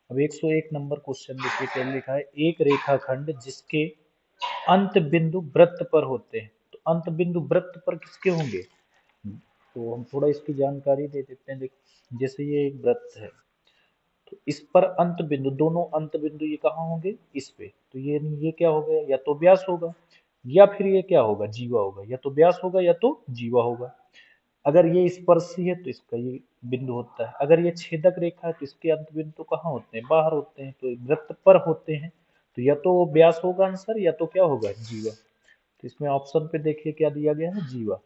अब 101 number question देखिए क्या लिखा है। एक रेखाखंड जिसके अंत बिंदु वृत्त पर होते हैं, तो अंत बिंदु वृत्त पर किसके होंगे? तो हम थोड़ा इसकी जानकारी दे देते हैं। देखो जैसे ये एक वृत्त है, तो इस पर अंत बिंदु, दोनों अंत बिंदु ये कहाँ होंगे? इस पे। तो ये क्या हो गया? या तो व्यास होगा या फिर ये क्या होगा? जीवा होगा। या तो व्यास होगा या तो जीवा होगा। अगर ये स्पर्शी है तो इसका ये बिंदु होता है। अगर ये छेदक रेखा है तो इसके अंत बिंदु कहाँ होते हैं? बाहर होते हैं, तो वृत्त पर होते हैं। तो या तो व्यास होगा आंसर, या तो क्या होगा? जीवा। तो इसमें ऑप्शन पे देखिए क्या दिया गया है? जीवा।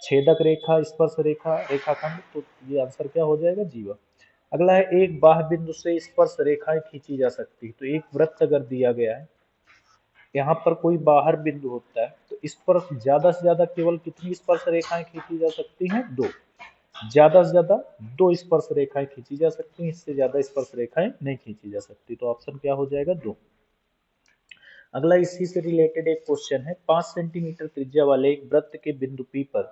छेदक रेखा, स्पर्श रेखा, रेखाखंड, तो ये आंसर क्या हो जाएगा? जीवा। अगला है एक बाह्य बिंदु से स्पर्श रेखाएं खींची जा सकती है। तो एक वृत्त अगर दिया गया है, यहाँ पर कोई बाहर बिंदु होता है, तो इस पर ज्यादा से ज्यादा केवल कितनी स्पर्श रेखाएं खींची जा सकती हैं? दो। ज्यादा से ज्यादा दो स्पर्श रेखाएं खींची जा सकती हैं, इससे ज्यादा स्पर्श रेखाएं नहीं खींची जा सकती। तो ऑप्शन क्या हो जाएगा? दो। अगला इसी से रिलेटेड एक क्वेश्चन है। 5 सेंटीमीटर त्रिज्या वाले एक वृत्त के बिंदु P पर,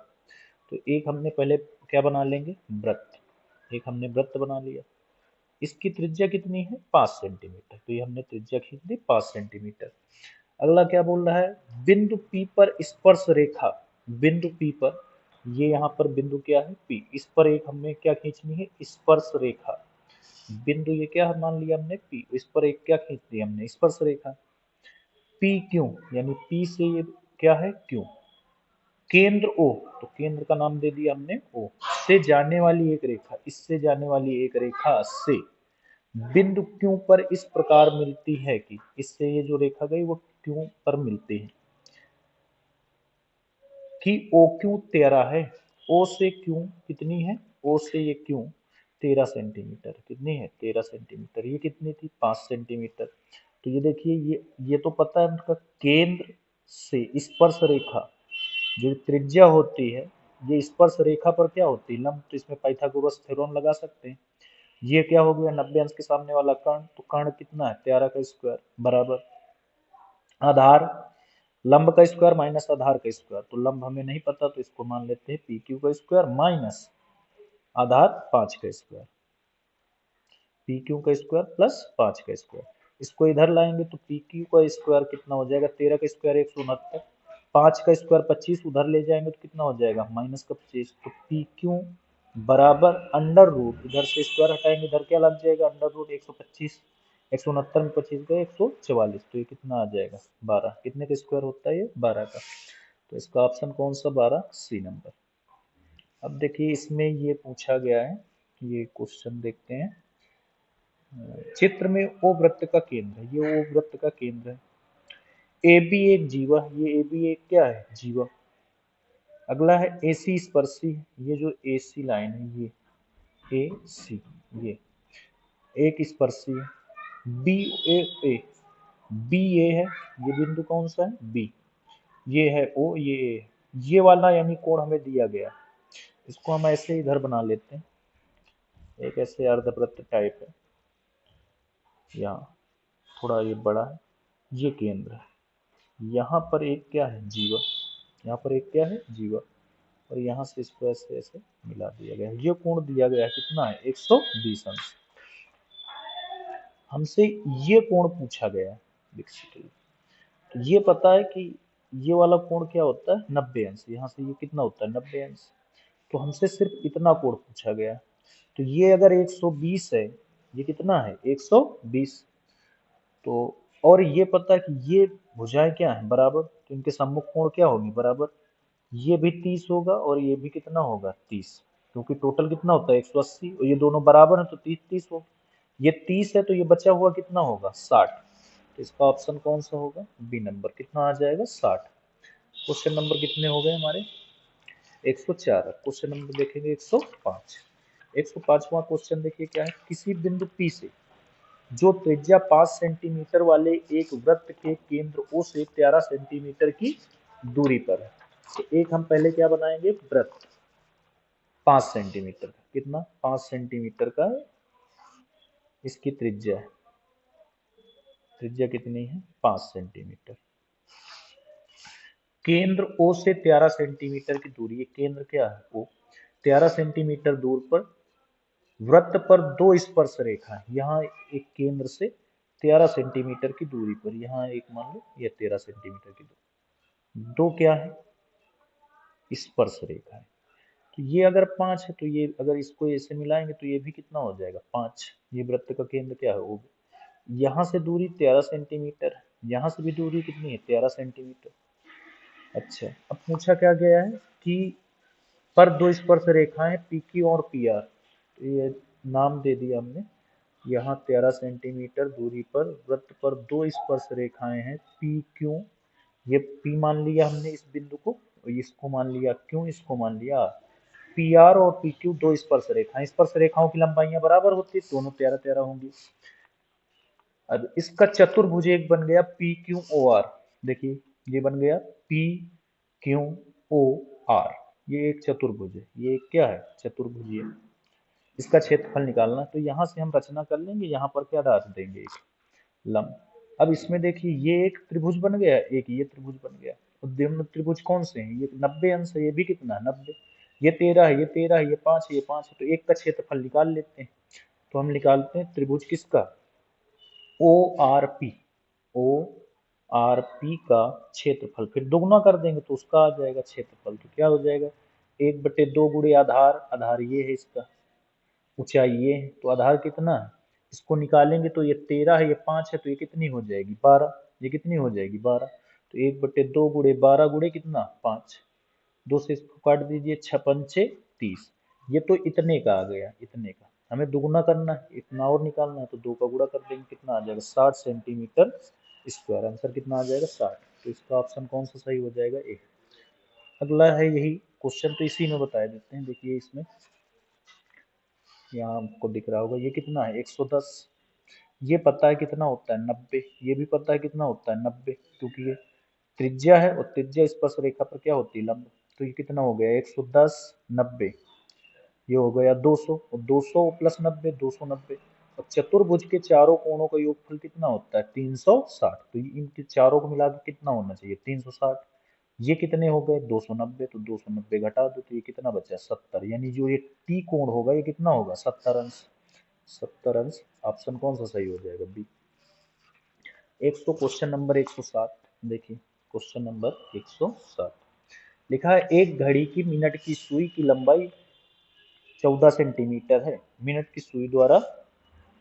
तो एक हमने पहले क्या बना लेंगे? वृत्त। एक हमने वृत्त बना लिया। इसकी त्रिज्या कितनी है? 5 सेंटीमीटर। तो ये हमने त्रिज्या खींच दी 5 सेंटीमीटर। अगला क्या बोल रहा है? बिंदु P पर स्पर्श रेखा, बिंदु P पर, ये यहाँ पर बिंदु क्या है? P। इस पर एक हमें क्या खींचनी है? स्पर्श रेखा। बिंदु ये क्या मान लिया हमने? P। इस पर एक क्या खींच दी हमने? स्पर्श रेखा। P क्यों, यानी P से ये क्या है? क्यों। केंद्र O, तो केंद्र का नाम दे दिया हमने O, से जाने वाली एक रेखा, इससे जाने वाली एक रेखा से बिंदु Q पर इस प्रकार मिलती है कि, इससे ये जो रेखा गई वो Q पर मिलती है कि OQ 13 है। O से Q कितनी है? O से ये Q 13 सेंटीमीटर। कितनी है? 13 सेंटीमीटर। ये कितनी थी? 5 सेंटीमीटर। तो ये देखिए, ये तो पता है उनका, केंद्र से स्पर्श रेखा जो त्रिज्या होती है, ये स्पर्श रेखा पर क्या होती है? लंब। तो इसमें पाइथागोरस थ्योरम लगा सकते हैं। ये क्या हो गया? 90 अंश के सामने वाला कर्ण, तो कर्ण कितना है? 13 का स्क्वायर बराबर आधार, लंब का स्क्वायर माइनस आधार का स्क्वायर। तो लंब हमें नहीं पता, तो इसको मान लेते हैं पी क्यू का स्क्वायर माइनस आधार 5 का स्क्वायर। पी क्यू का स्क्वायर प्लस 5 का स्क्वायर। इसको इधर लाएंगे तो पी क्यू का स्क्वायर कितना हो जाएगा? 13 का स्क्वायर 169, 5 का स्क्वायर 25, उधर ले जाएंगे तो कितना हो जाएगा? माइनस का 25। तो पी क्यू बराबर अंडर रूट, इधर से स्क्वायर हटाएंगे, इधर क्या लग जाएगा? अंडर रूट 125, 169 में 25 गए 144। तो ये कितना आ जाएगा? 12। कितने का स्क्वायर होता है ये? 12 का। तो इसका ऑप्शन कौन सा? 12 सी नंबर। अब देखिए इसमें ये पूछा गया है, ये क्वेश्चन देखते हैं। चित्र में ओ वृत्त का केंद्र है, ये ओ वृत्त का केंद्र है। ए बी एक जीवा, ये ए बी एक क्या है? जीवा। अगला है ए सी स्पर्शी, ये जो ए सी लाइन है, ये ए सी, ये एक स्पर्शी है। बी ए ए, बी ए है, ये बिंदु कौन सा है? बी। ये है ओ, ये ए है। ये वाला यानी कोण हमें दिया गया, इसको हम ऐसे इधर बना लेते हैं, एक ऐसे अर्धवृत्त टाइप है। यहाँ थोड़ा ये बड़ा है, ये केंद्र है। यहाँ पर एक क्या है? जीवा। यहाँ पर एक क्या है? जीवा। और यहाँ से इसको ऐसे ऐसे मिला दिया गया है। ये कोण दिया गया है कितना है? 120 अंश। हमसे ये कोण पूछा गया है बेसिकली। तो ये पता है कि ये वाला कोण क्या होता है? 90 अंश। यहाँ से ये कितना होता है? 90 अंश। तो हमसे सिर्फ इतना कोण पूछा गया है। तो ये अगर 120 है, ये कितना है? 120। तो और ये पता है कि ये भुजाएं क्या है? बराबर। तो इनके सम्मुख कोण क्या होगी? बराबर। ये भी 30 होगा और ये भी कितना होगा? 30। क्योंकि टोटल कितना होता है? 180, और ये दोनों बराबर है तो 30 30 होगा। ये 30 है तो ये बचा हुआ कितना होगा? 60। तो इसका ऑप्शन कौन सा होगा? B number. कितना आ जाएगा? 60। क्वेश्चन नंबर कितने हो गए हमारे? 104। क्वेश्चन नंबर देखेंगे 105। 105वां क्वेश्चन देखिए क्या है। किसी बिंदु P से जो त्रिज्या 5 सेंटीमीटर वाले एक वृत्त के केंद्र O से 13 सेंटीमीटर की दूरी पर है। तो एक हम पहले क्या बनाएंगे? वृत्त 5 सेंटीमीटर का। कितना? 5 सेंटीमीटर का इसकी त्रिज्या है। त्रिज्या कितनी है? 5 सेंटीमीटर। केंद्र O से 13 सेंटीमीटर की दूरी, ये केंद्र क्या है? O। 13 सेंटीमीटर दूर पर वृत्त पर दो स्पर्श रेखा, यहाँ एक केंद्र से 13 सेंटीमीटर की दूरी पर, यहाँ एक मान लो ये 13 सेंटीमीटर की दूरी, दो क्या है स्पर्श रेखा है। तो ये अगर 5 है तो ये अगर इसको ऐसे मिलाएंगे तो ये भी कितना हो जाएगा 5। ये वृत्त का केंद्र क्या है वो, यहाँ से दूरी 13 सेंटीमीटर, यहाँ से भी दूरी कितनी है 13 सेंटीमीटर। अच्छा, अब पूछा क्या गया है कि पर दो स्पर्श रेखाएं पी क्यू और पी आर, तो ये नाम दे दिया हमने। यहाँ 13 सेंटीमीटर दूरी पर वृत्त पर दो स्पर्श रेखाएं हैं पी क्यू, ये पी मान लिया हमने इस बिंदु को, इसको मान लिया क्यू, इसको मान लिया पी आर, और पी क्यू दो स्पर्श रेखाएं, स्पर्श रेखाओं की लंबाइयां बराबर होती है, दोनों 13 13 होंगी। अब इसका चतुर्भुज एक बन गया पी क्यू ओ आर, देखिए ये बन गया पी क्यू ओ आर, ये एक चतुर्भुज है, ये एक क्या है चतुर्भुज है। इसका क्षेत्रफल निकालना, तो यहाँ से हम रचना कर लेंगे, यहाँ पर क्या डाल देंगे एक लंब। अब इसमें देखिए ये एक त्रिभुज बन गया, एक ये त्रिभुज बन गया, उद्यम त्रिभुज कौन से हैं, ये 90 अंश है, ये भी कितना है 90, ये 13 है, ये 13 है, ये 5 है, ये 5 है, तो एक का क्षेत्रफल निकाल लेते हैं। तो हम निकालते हैं त्रिभुज किसका, O R P, O R P का क्षेत्रफल, फिर दोगुना कर देंगे तो उसका आ जाएगा क्षेत्रफल, तो क्या हो जाएगा 1/2 गुणे आधार, आधार ये है इसका, ऊंचाई ये है, तो आधार कितना है, इसको निकालेंगे तो ये 13 है, ये 5 है, तो ये कितनी हो जाएगी 12, ये कितनी हो जाएगी 12, तो 1/2 गुणे 12 गुणे कितना 5, दो से इसको काट दीजिए, 6 पंचे 30, ये तो इतने का आ गया, इतने का हमें दुगुना करना है, इतना और निकालना है, तो 2 का गुणा कर देंगे, कितना आ जाएगा 60 सेंटीमीटर स्क्वायर, आंसर कितना आ जाएगा 60, तो इसका ऑप्शन कौन सा सही हो जाएगा ए। अगला है यही क्वेश्चन, तो इसी में बता देते हैं, देखिए इसमें यहाँ आपको दिख रहा होगा ये कितना है 110, ये पता है कितना होता है 90, ये भी पता है कितना होता है 90, क्योंकि ये त्रिज्या है और त्रिज्या स्पर्श रेखा पर क्या होती है लंब, तो ये कितना हो गया 110 90, ये हो गया 200, और 200 प्लस 90 290, और चतुर्भुज के चारों कोणों का योगफल कितना होता है 360, तो इनके चारों को मिला के कितना होना चाहिए 360, ये कितने हो गए 290, तो 290 घटा दो तो ये कितना बचा 70, यानी जो ये टी कोण होगा ये कितना होगा 70 अंश, 70 अंश, ऑप्शन कौन सा सही हो जाएगा बी। क्वेश्चन नंबर 107, देखिए क्वेश्चन नंबर 107 लिखा है एक घड़ी की मिनट की सुई की लंबाई 14 सेंटीमीटर है, मिनट की सुई द्वारा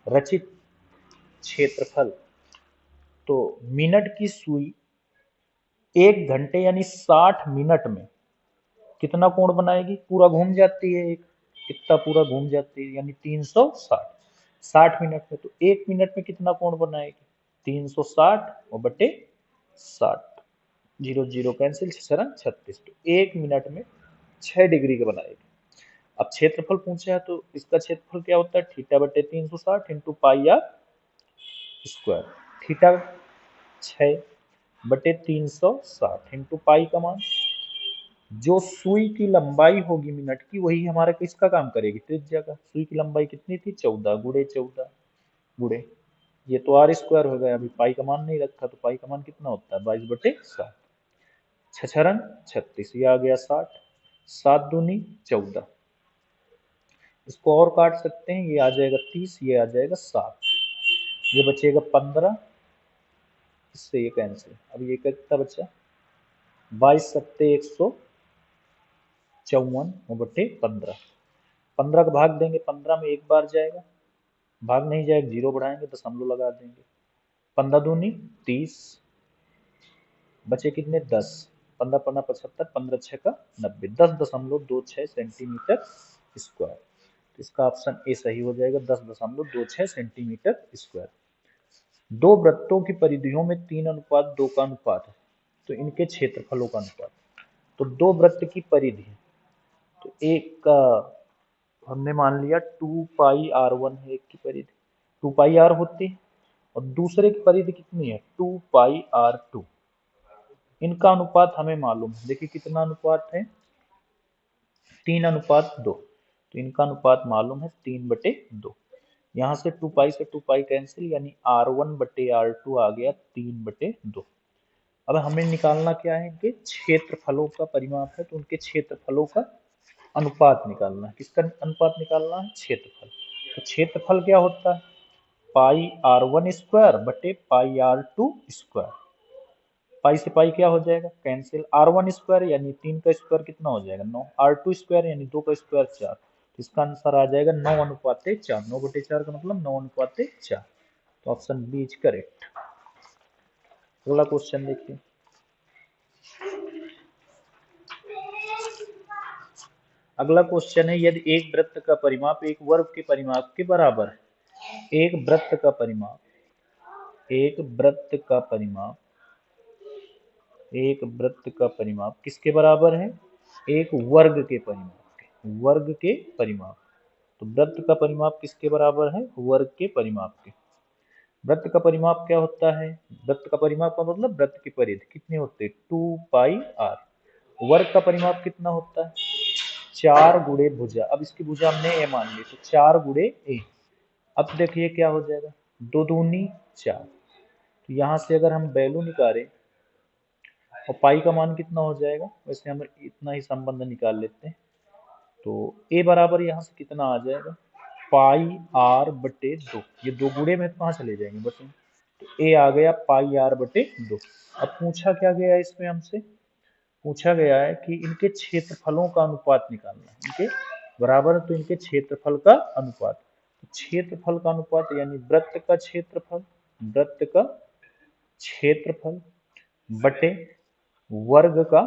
रचित क्षेत्रफल, तो मिनट की सुई 1 घंटे यानी 60 मिनट में कितना कोण बनाएगी, पूरा घूम जाती है, एक इतना पूरा घूम जाती है, यानी 360, 60 मिनट में, तो 1 मिनट में कितना कोण बनाएगी 360 और बटे 60, 0 0 कैंसिल, 36, तो 1 मिनट में 6 डिग्री का बनाएगी। अब क्षेत्रफल पूछा है तो इसका क्षेत्रफल क्या होता है थीटा बटे 360 into pi r square, theta 6 बटे 360 इंटू पाई का मान, जो सुई की लंबाई होगी मिनट की वही हमारा किसका काम करेगी त्रिज्या का, सुई की लंबाई कितनी थी 14 गुणे 14 गुणे, ये तो आर स्क्वायर हो गया, अभी पाई का मान नहीं रखा, तो पाई का मान कितना होता है 22/7, 6 36, ये आ गया 60, 7 दूनी 14, इसको और काट सकते हैं, ये आ जाएगा 30, ये आ जाएगा 7, ये बचेगा 15, इससे ये कैंसिल, अब ये कितना बचा 22 सत्ते 154 बटे 15, 15 का भाग देंगे 15 में एक बार जाएगा, भाग नहीं जाएगा, जीरो बढ़ाएंगे दशमलव लगा देंगे, 15 दूनी 30, बचे कितने 10, 15 15 75, 15 6 का 90, 10.26 सेंटीमीटर स्क्वायर, तो इसका ऑप्शन ए सही हो जाएगा 10.26 सेंटीमीटर स्क्वायर। दो वृत्तों की परिधियों में 3:2 का अनुपात है, तो इनके क्षेत्रफलों का अनुपात, तो दो वृत्त की परिधि, तो एक का हमने मान लिया 2πr1 है, एक की परिधि 2πr होती है, और दूसरे की परिधि कितनी है 2πr2, इनका अनुपात हमें मालूम है, देखिए कितना अनुपात है 3:2, तो इनका अनुपात मालूम है 3/2, यहाँ से 2 से 2 कैंसिल, यानी r1/r2 आ गया 3/2। अब हमें निकालना क्या है इनके क्षेत्रफलों का परिमाप है, तो उनके क्षेत्रफलों का अनुपात निकालना है, किसका अनुपात निकालना है क्षेत्रफल, तो क्षेत्रफल क्या होता है, पाई r1 स्क्वायर बटे पाई r2 स्क्वायर। पाई से पाई क्या हो जाएगा, कैंसिल। r1 स्क्वायर यानी 3 का स्क्वायर कितना हो जाएगा 9, r2 स्क्वायर यानी 2 का स्क्वायर 4। तो इसका आंसर आ जाएगा 9:4। 9/4 का मतलब 9:4। तो ऑप्शन बी इज करेक्ट। अगला क्वेश्चन देखिए। अगला क्वेश्चन है, यदि एक वृत्त का परिमाप एक वर्ग के परिमाप के बराबर है। एक वृत्त का परिमाप किसके बराबर है, एक वर्ग के परिमाप। तो वृत्त का परिमाप किसके बराबर है, वर्ग के परिमाप के। वृत्त का परिमाप क्या होता है, वृत्त का परिमाप का मतलब वृत्त की परिधि कितने होते हैं 2πr। वर्ग का परिमाप कितना होता है 4 गुणे भुजा। अब इसकी भुजा हमने ए मान ली तो 4 गुणे ए। अब देखिए क्या हो जाएगा 2 दूनी 4। तो यहाँ से अगर हम वैल्यू निकालें और पाई का मान कितना हो जाएगा, वैसे हम इतना ही संबंध निकाल लेते हैं। तो ए बराबर यहाँ से कितना आ जाएगा πr/2। ये 2 गुणे में कहाँ चले जाएंगे बस। तो ए आ गया πr/2। अब पूछा क्या गया है इसमें हमसे, पूछा गया है कि इनके क्षेत्रफलों का अनुपात निकालना है। इनके बराबर तो इनके क्षेत्रफल का अनुपात। तो क्षेत्रफल का अनुपात यानी वृत्त का क्षेत्रफल बटे वर्ग का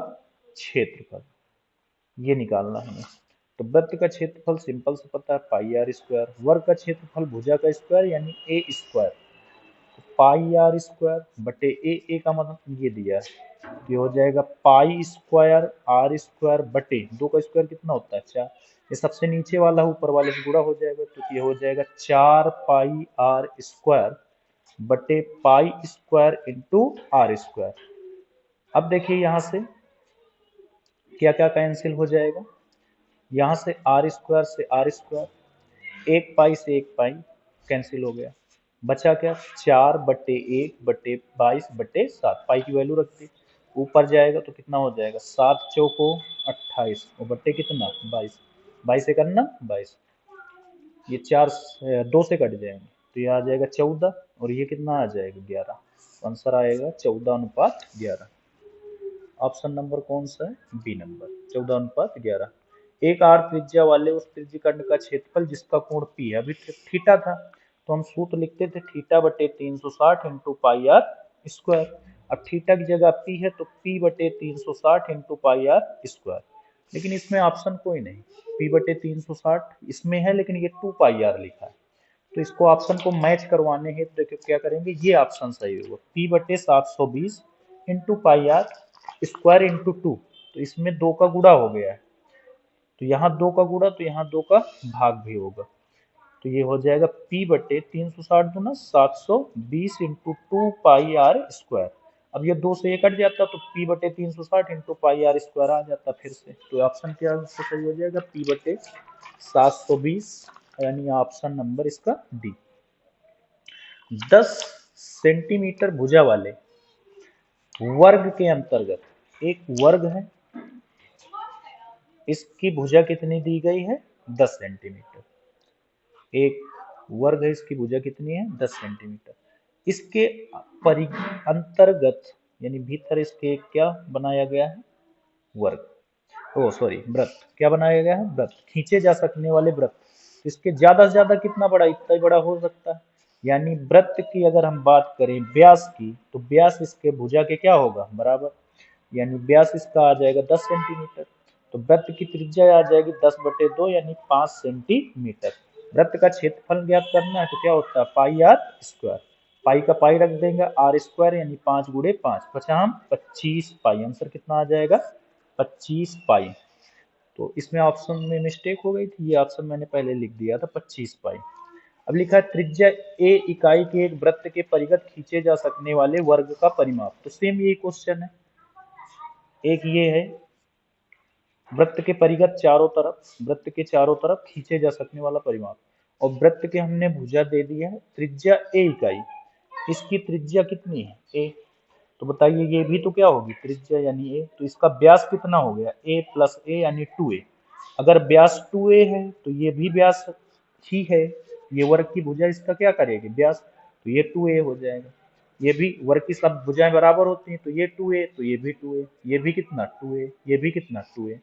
क्षेत्रफल, ये निकालना है हमें। तो वृत्त का क्षेत्रफल सिंपल से पता है πr²। वर्ग का क्षेत्रफल भुजा का स्क्वायर यानी a स्क्वायर। तो πr² बटे ए का मतलब ये दिया है, तो ये हो जाएगा π² बटे 2 का स्क्वायर कितना होता है 4। ये सबसे नीचे वाला ऊपर वाले से गुणा हो जाएगा, तो ये हो जाएगा 4πr² बटे π² इंटू r²। अब देखिए यहाँ से क्या क्या कैंसिल हो जाएगा, यहाँ से r² से r², एक पाई से एक पाई कैंसिल हो गया। बचा क्या 4/1/22/7। पाई की वैल्यू रख दी, ऊपर जाएगा तो कितना हो जाएगा 7 चौको 28 और बट्टे कितना 22। 22 से करना 22, ये 2 से कट जाएंगे तो ये आ जाएगा 14 और ये कितना आ जाएगा 11। आंसर आएगा 14:11। ऑप्शन नंबर कौन सा है, बी नंबर 14:11। एक आर त्रिज्या वाले उस त्रिज्यखंड का क्षेत्रफल जिसका कोण पी है, अभी थीटा था तो हम सूत्र लिखते थे θ/360 इंटू πr²। अब थीटा की जगह पी है तो p/360 इंटू πr²। लेकिन इसमें ऑप्शन कोई नहीं, p/360 इसमें है लेकिन ये 2πr लिखा है। तो इसको ऑप्शन को मैच करवाने हैं तो देखिए क्या करेंगे, ये ऑप्शन सही होगा p/720 इंटू πr² इंटू 2। तो इसमें 2 का गुणा हो गया है, तो यहाँ 2 का गुणा तो यहाँ 2 का भाग भी होगा। तो ये हो जाएगा p/360 दूना 720 इंटू 2πr²। अब ये 2 से ये कट जाता तो p/360 इंटू πr² आ जाता फिर से। तो ऑप्शन क्या सही हो जाएगा p/720, यानी ऑप्शन नंबर इसका डी। 10 सेंटीमीटर भुजा वाले वर्ग के अंतर्गत एक वर्ग है, इसकी भुजा कितनी दी गई है 10 सेंटीमीटर। एक वर्ग है, इसकी भुजा कितनी है 10 सेंटीमीटर। इसके अंतर्गत यानी भीतर इसके क्या बनाया गया है वर्ग, वृत्त। क्या बनाया गया है वृत्त, खींचे जा सकने वाले वृत्त। इसके ज्यादा से ज्यादा कितना बड़ा, इतना ही बड़ा हो सकता है। यानी वृत्त की अगर हम बात करें व्यास की, तो व्यास इसके भुजा के क्या होगा बराबर, यानी व्यास इसका आ जाएगा 10 सेंटीमीटर। तो वृत्त की त्रिज्या आ जाएगी 10/2 यानी 5 सेंटीमीटर। वृत्त का क्षेत्रफल ज्ञात करना है तो क्या होता है πr²। पाई का पाई रख देंगे, r² यानी 5 गुणे 5, बचा हम 25 पाई। आंसर कितना आ जाएगा 25 पाई। तो इसमें ऑप्शन में मिस्टेक हो गई थी, ये ऑप्शन मैंने पहले लिख दिया था 25 पाई। अब लिखा है त्रिज्या ए इकाई के एक वृत्त के परिगत खींचे जा सकने वाले वर्ग का परिमाप। तो सेम यही क्वेश्चन है, एक ये है वृत्त के परिगत चारों तरफ, वृत्त के चारों तरफ खींचे जा सकने वाला परिमाप, और वृत्त के हमने भुजा दे दी है त्रिज्या ए इकाई। इसकी त्रिज्या कितनी है ए, तो बताइए ये भी तो क्या होगी त्रिज्या यानी ए, तो इसका व्यास कितना हो गया a + a यानी 2a। अगर व्यास 2a है तो ये भी व्यास ही है, ये वर्ग की भुजा इसका क्या करेगी, व्यास, तो ये 2a हो जाएगा। ये भी वर्ग की सब भुजाएं बराबर होती हैं, तो ये 2a, तो ये भी 2a, ये भी कितना 2a, ये भी कितना 2a,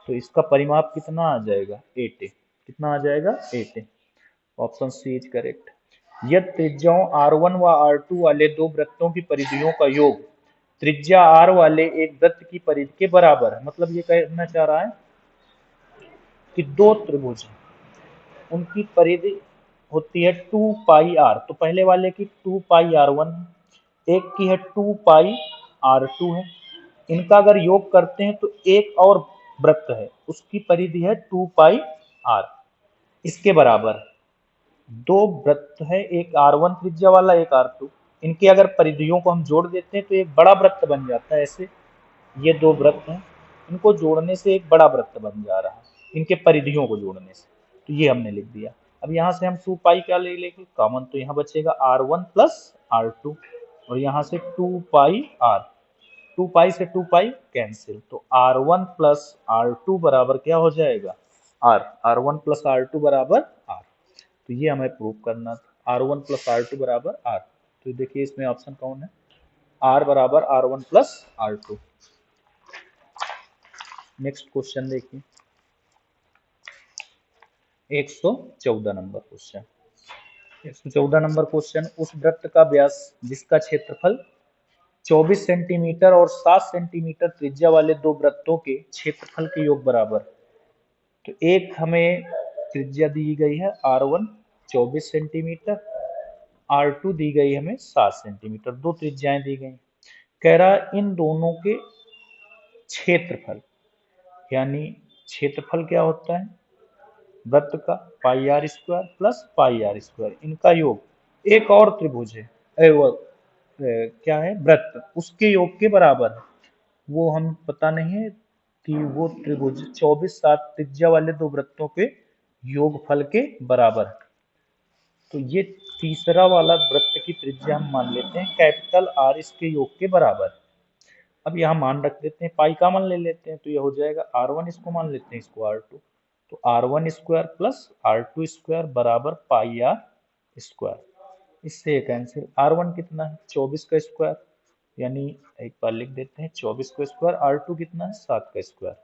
तो इसका परिमाप कितना आ जाएगा 8a। कितना आ जाएगा 8a। Option C is correct. यदि त्रिज्याओं r1 व r2 वाले दो वृत्तों की परिधियों का योग त्रिज्या r वाले एक वृत्त की परिधि के बराबर है, मतलब ये कहना चाह रहा है कि दो त्रिभुज हैं, उनकी परिधि होती है 2πr, तो पहले वाले की 2πr1 है, एक की है 2πr2 है। इनका अगर योग करते हैं तो एक और वृत्त है, उसकी परिधि है 2πr, इसके बराबर दो वृत्त है, एक r1 त्रिज्या वाला, एक r2। इनकी अगर परिधियों को हम जोड़ देते हैं तो एक बड़ा वृत्त बन जाता है। ऐसे ये दो वृत्त हैं, इनको जोड़ने से एक बड़ा वृत्त बन जा रहा है, इनके परिधियों को जोड़ने से। तो ये हमने लिख दिया। अब यहाँ से हम 2π क्या ले लेंगे कॉमन, तो यहाँ बचेगा r1 प्लस r2, और यहाँ से 2πr, 2π से 2π कैंसिल, तो r1 प्लस r2 बराबर क्या हो जाएगा r, r1 प्लस r2 बराबर r। तो ये हमें प्रूव करना था, r1 प्लस r2 बराबर r। तो देखिए इसमें ऑप्शन कौन है, r बराबर r1 plus r2। Next question देखिए 114 नंबर क्वेश्चन। 114 नंबर क्वेश्चन, उस वृत्त का व्यास जिसका क्षेत्रफल 24 सेंटीमीटर और 7 सेंटीमीटर त्रिज्या वाले दो वृत्तों के क्षेत्रफल के योग बराबर। तो एक हमें त्रिज्या दी गई है r1 24 सेंटीमीटर, r2 दी गई हमें 7 सेंटीमीटर, दो त्रिज्याएं दी गई। कह रहा इन दोनों के क्षेत्रफल, यानी क्षेत्रफल क्या होता है वृत्त का, pi r square plus pi r square, इनका योग एक और त्रिभुज है, क्या है वृत्त, उसके योग के बराबर है। वो हम पता नहीं है कि वो त्रिभुज 24 7 त्रिज्या वाले दो वृत्तों के योगफल के बराबर है। तो ये तीसरा वाला वृत्त की त्रिज्या हम मान लेते हैं कैपिटल आर, इसके योग के बराबर। अब यहाँ मान रख देते हैं, पाई कॉमन ले लेते हैं, तो ये हो जाएगा r1, इसको मान लेते हैं, इसको r2, तो r1 square plus r2 square बराबर पाई आर स्क्वायर। इससे कैंसिल, r1 कितना है 24 का स्क्वायर, यानी एक बार लिख देते हैं 24 का स्क्वायर, r2 कितना है 7 का स्क्वायर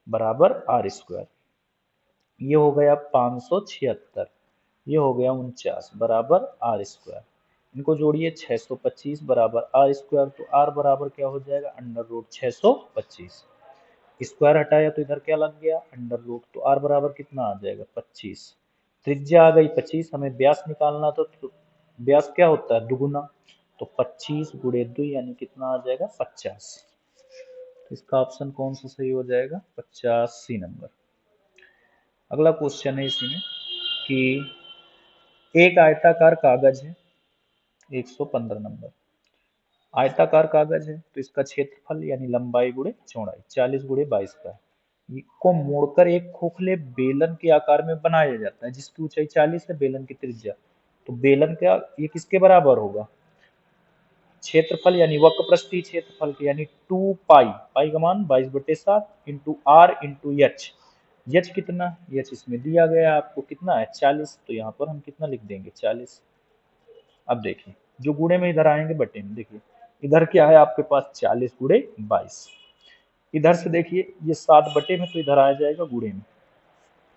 बराबर r स्क्वायर। ये हो गया 576, ये हो गया 49 बराबर r स्क्वायर। इनको जोड़िए 625 बराबर r स्क्वायर, तो r बराबर क्या हो जाएगा अंडर रूट 625। स्क्वायर हटाया तो इधर क्या लग गया अंडर रूट, तो r बराबर कितना आ जाएगा 25। त्रिज्या आ गई 25, हमें व्यास निकालना था, तो व्यास क्या होता है दुगुना, तो 25 गुणे 2 यानी कितना आ जाएगा 50। तो इसका ऑप्शन कौन सा सही हो जाएगा 85 नंबर। अगला क्वेश्चन है इसी में कि एक आयताकार कागज है, 115 नंबर। आयताकार कागज है तो इसका क्षेत्रफल यानी लंबाई गुणे चौड़ाई 40 गुणे 22 का है, को मोड़कर एक खोखले बेलन के आकार में बनाया जाता है जिसकी ऊंचाई 40 है, बेलन की त्रिज्या, तो बेलन का ये किसके बराबर होगा क्षेत्रफल यानी वक्र पृष्ठीय क्षेत्रफल के, यानी 2 पाई का मान 22/7 into r into h. H कितना, एच इसमें दिया गया आपको कितना है 40, तो यहाँ पर हम कितना लिख देंगे 40। अब देखिए जो गुणे में इधर आएंगे बटे में, देखिए इधर क्या है आपके पास 40 गुणे 22, इधर से देखिए ये 7 बटे में, तो इधर आ जाएगा गुणे में,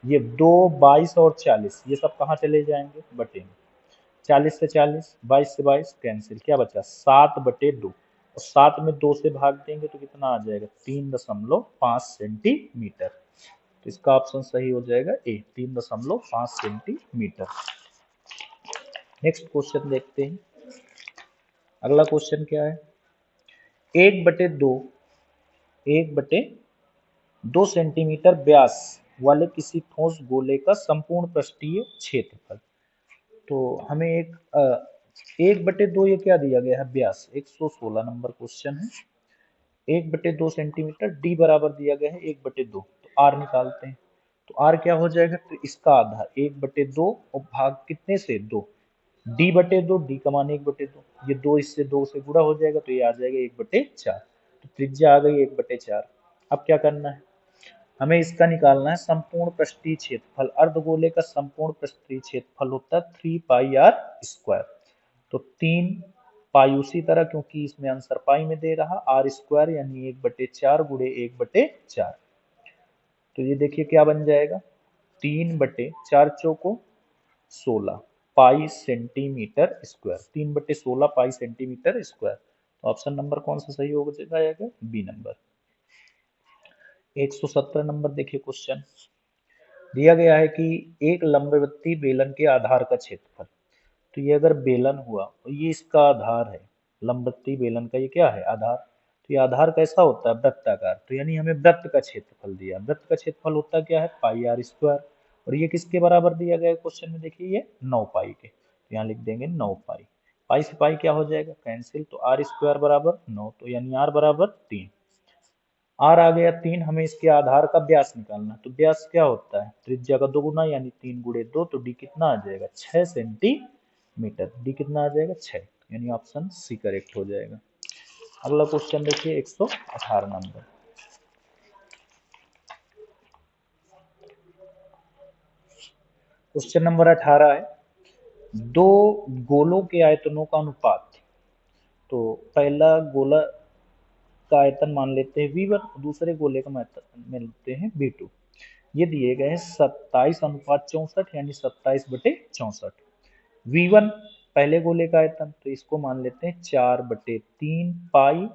ये 2 22 और 40 ये सब कहाँ चले जाएंगे बटे में, 40 से 40, 22 से 22 कैंसिल, क्या बचा 7/2, और 7 में 2 से भाग देंगे तो कितना आ जाएगा 3.5 सेंटीमीटर। तो इसका ऑप्शन सही हो जाएगा ए, 3.5 सेंटीमीटर। नेक्स्ट क्वेश्चन देखते हैं। अगला क्वेश्चन क्या है, 1/2 1/2 सेंटीमीटर व्यास वाले किसी ठोस गोले का संपूर्ण पृष्ठीय क्षेत्रफल। तो हमें 1/2 ये क्या दिया गया है व्यास, 116 नंबर क्वेश्चन है। 1/2 सेंटीमीटर, डी बराबर दिया गया है 1/2, तो आर निकालते हैं, तो आर क्या हो जाएगा, तो इसका आधा 1/2 और भाग कितने से 2, d/2, डी का मान 1/2, ये 2 इससे 2 से गुणा हो जाएगा तो ये आ जाएगा 1/4, तो त्रिज्या आ गई 1/4। अब क्या करना है, हमें इसका निकालना है संपूर्ण पृष्ठीय क्षेत्रफल। अर्धगोले का संपूर्ण पृष्ठीय क्षेत्रफल होता है 3πr²। तो 3 पाई उसी तरह, क्योंकि इसमें आंसर पाई में दे रहा, r² यानी 1/4 गुणे 1/4। तो ये देखिए क्या बन जाएगा, 3/4 × 4 = 16 पाई सेंटीमीटर स्क्वायर। 3/16 पाई सेंटीमीटर स्क्वायर। तो ऑप्शन नंबर कौन सा सही हो जाएगा, बी नंबर। 117 नंबर देखिए क्वेश्चन दिया गया है कि एक लंबवृत्तीय बेलन के आधार का क्षेत्रफल। तो ये अगर बेलन हुआ और ये इसका आधार है, लंबवृत्तीय बेलन का ये क्या है, आधार। तो ये आधार कैसा होता है, वृत्ताकार। तो यानी हमें वृत्त का क्षेत्रफल दिया, वृत्त का क्षेत्रफल होता क्या है, πr²। और ये किसके बराबर दिया गया है क्वेश्चन में, देखिए ये 9 पाई के। तो यहाँ लिख देंगे 9 पाई। पाई से पाई क्या हो जाएगा, कैंसिल। तो r² बराबर 9, तो यानी r बराबर 3। आर आ गया 3। हमें इसके आधार का व्यास निकालना। तो व्यास क्या होता है, त्रिज्या का 2 गुना, यानी 3 × 2। तो डी कितना आ जाएगा, 6 सेंटीमीटर। डी कितना आ जाएगा, 6। यानी ऑप्शन सी करेक्ट हो जाएगा। अगला क्वेश्चन देखिए 118 नंबर। क्वेश्चन नंबर 18 है, दो गोलों के आयतनों का अनुपात। तो पहला गोला का आयतन मान लेते हैं v1, दूसरे गोले का आयतन मान लेते हैं v2। ये दिए गए हैं 27:64, यानी 27/64। v1 पहले गोले का आयतन, तो इसको मान लेते हैं 4/3 पाई।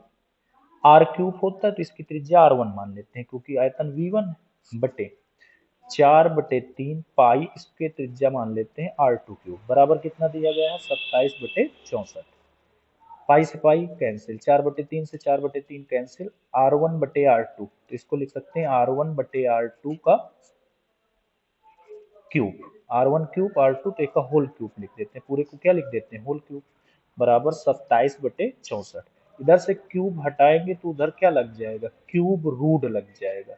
r³ होता है तो इसकी त्रिज्या r1 मान लेते हैं, क्योंकि आयतन v1 बटे 4/3 पाई, इसके त्रिज्या मान लेते हैं r2³ बराबर कितना दिया गया है, 27/64। पाई से पाई कैंसिल, 4/3 से 4/3 कैंसिल, r1/r2। तो इसको लिख सकते हैं r1/r2 का क्यूब। r1³ r2 तो एक का होल क्यूब लिख देते हैं, पूरे को क्या लिख देते हैं, होल क्यूब, बराबर 27/64। इधर से क्यूब हटाएंगे तो उधर क्या लग जाएगा, क्यूब रूट लग जाएगा।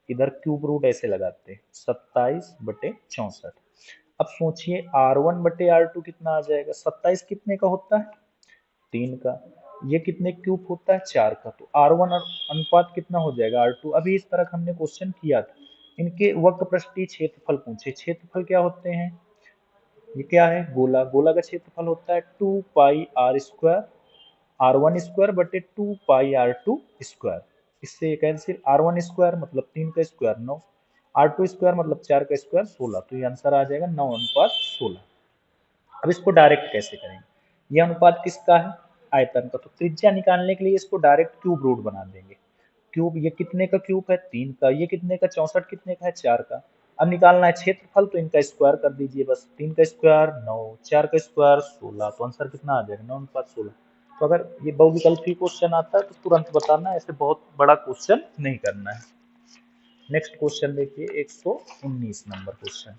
इधर क्यूब रूट ऐसे लगाते हैं, 27/64। अब सोचिए r1/r2 कितना आ जाएगा, 27 कितने का होता है, 3 का। ये कितने क्यूब होता है, 4 का। तो r1 अनुपात कितना हो जाएगा, r2। अभी इस तरह हमने क्वेश्चन किया था, इनके वक्र पृष्ठीय क्षेत्रफल पूछे। क्षेत्रफल क्या होते हैं, ये क्या है, गोला। गोला का क्षेत्रफल होता है 2πr², r1² बटे 2πr2²। इससे कैंसिल, r1² मतलब 3 का स्क्वायर 9, r2² मतलब 4 का स्क्वायर 16। तो ये आंसर आ जाएगा 9:16। अब इसको डायरेक्ट कैसे करेंगे, ये अनुपात किसका है, आयतन का। तो त्रिज्या निकालने के लिए इसको डायरेक्ट क्यूब रूट बना देंगे। क्यूब, ये कितने का क्यूब है, 3 का। ये कितने का, 64 कितने का है, 4 का। अब निकालना है क्षेत्रफल, तो इनका स्क्वायर कर दीजिए बस। 3 का स्क्वायर 9, 4 का स्क्वायर 16। तो आंसर कितना आ जाएगा, 9:16। तो अगर ये बहुविकल्पीय क्वेश्चन आता है तो तुरंत बताना, ऐसे बहुत बड़ा क्वेश्चन नहीं करना है। नेक्स्ट क्वेश्चन देखिए 119 नंबर क्वेश्चन।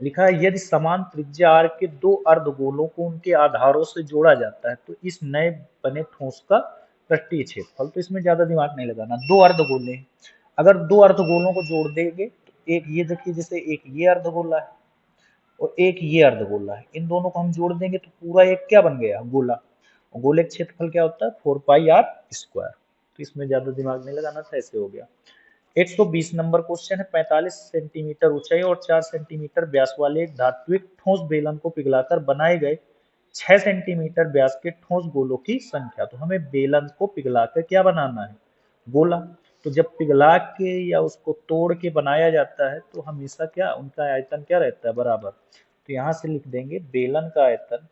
लिखा है, यदि समान त्रिज्या r के दो अर्धगोलों को उनके आधारों से जोड़ा जाता है तो इस नए बने ठोस का पृष्ठीय क्षेत्रफल। तो इसमें ज्यादा दिमाग नहीं लगाना, दो अर्धगोले हैं। अगर दो अर्धगोलों को जोड़ देंगे तो एक ये देखिए, जैसे एक ये अर्धगोला है और एक ये अर्धगोला है, इन दोनों को हम जोड़ देंगे तो पूरा एक क्या बन गया, गोला। और गोले का क्षेत्रफल क्या होता है, 4πr²। तो इसमें ज्यादा दिमाग नहीं लगाना था, ऐसे हो गया। 120 नंबर क्वेश्चन है, 45 सेंटीमीटर ऊंचाई और 4 सेंटीमीटर व्यास वाले एक धात्विक ठोस बेलन को पिघलाकर बनाए गए 6 सेंटीमीटर व्यास के ठोस गोलों की संख्या। तो हमें बेलन को पिघलाकर क्या बनाना है, गोला। तो जब पिघला के या उसको तोड़ के बनाया जाता है तो हमेशा क्या, उनका आयतन क्या रहता है, बराबर। तो यहाँ से लिख देंगे बेलन का आयतन,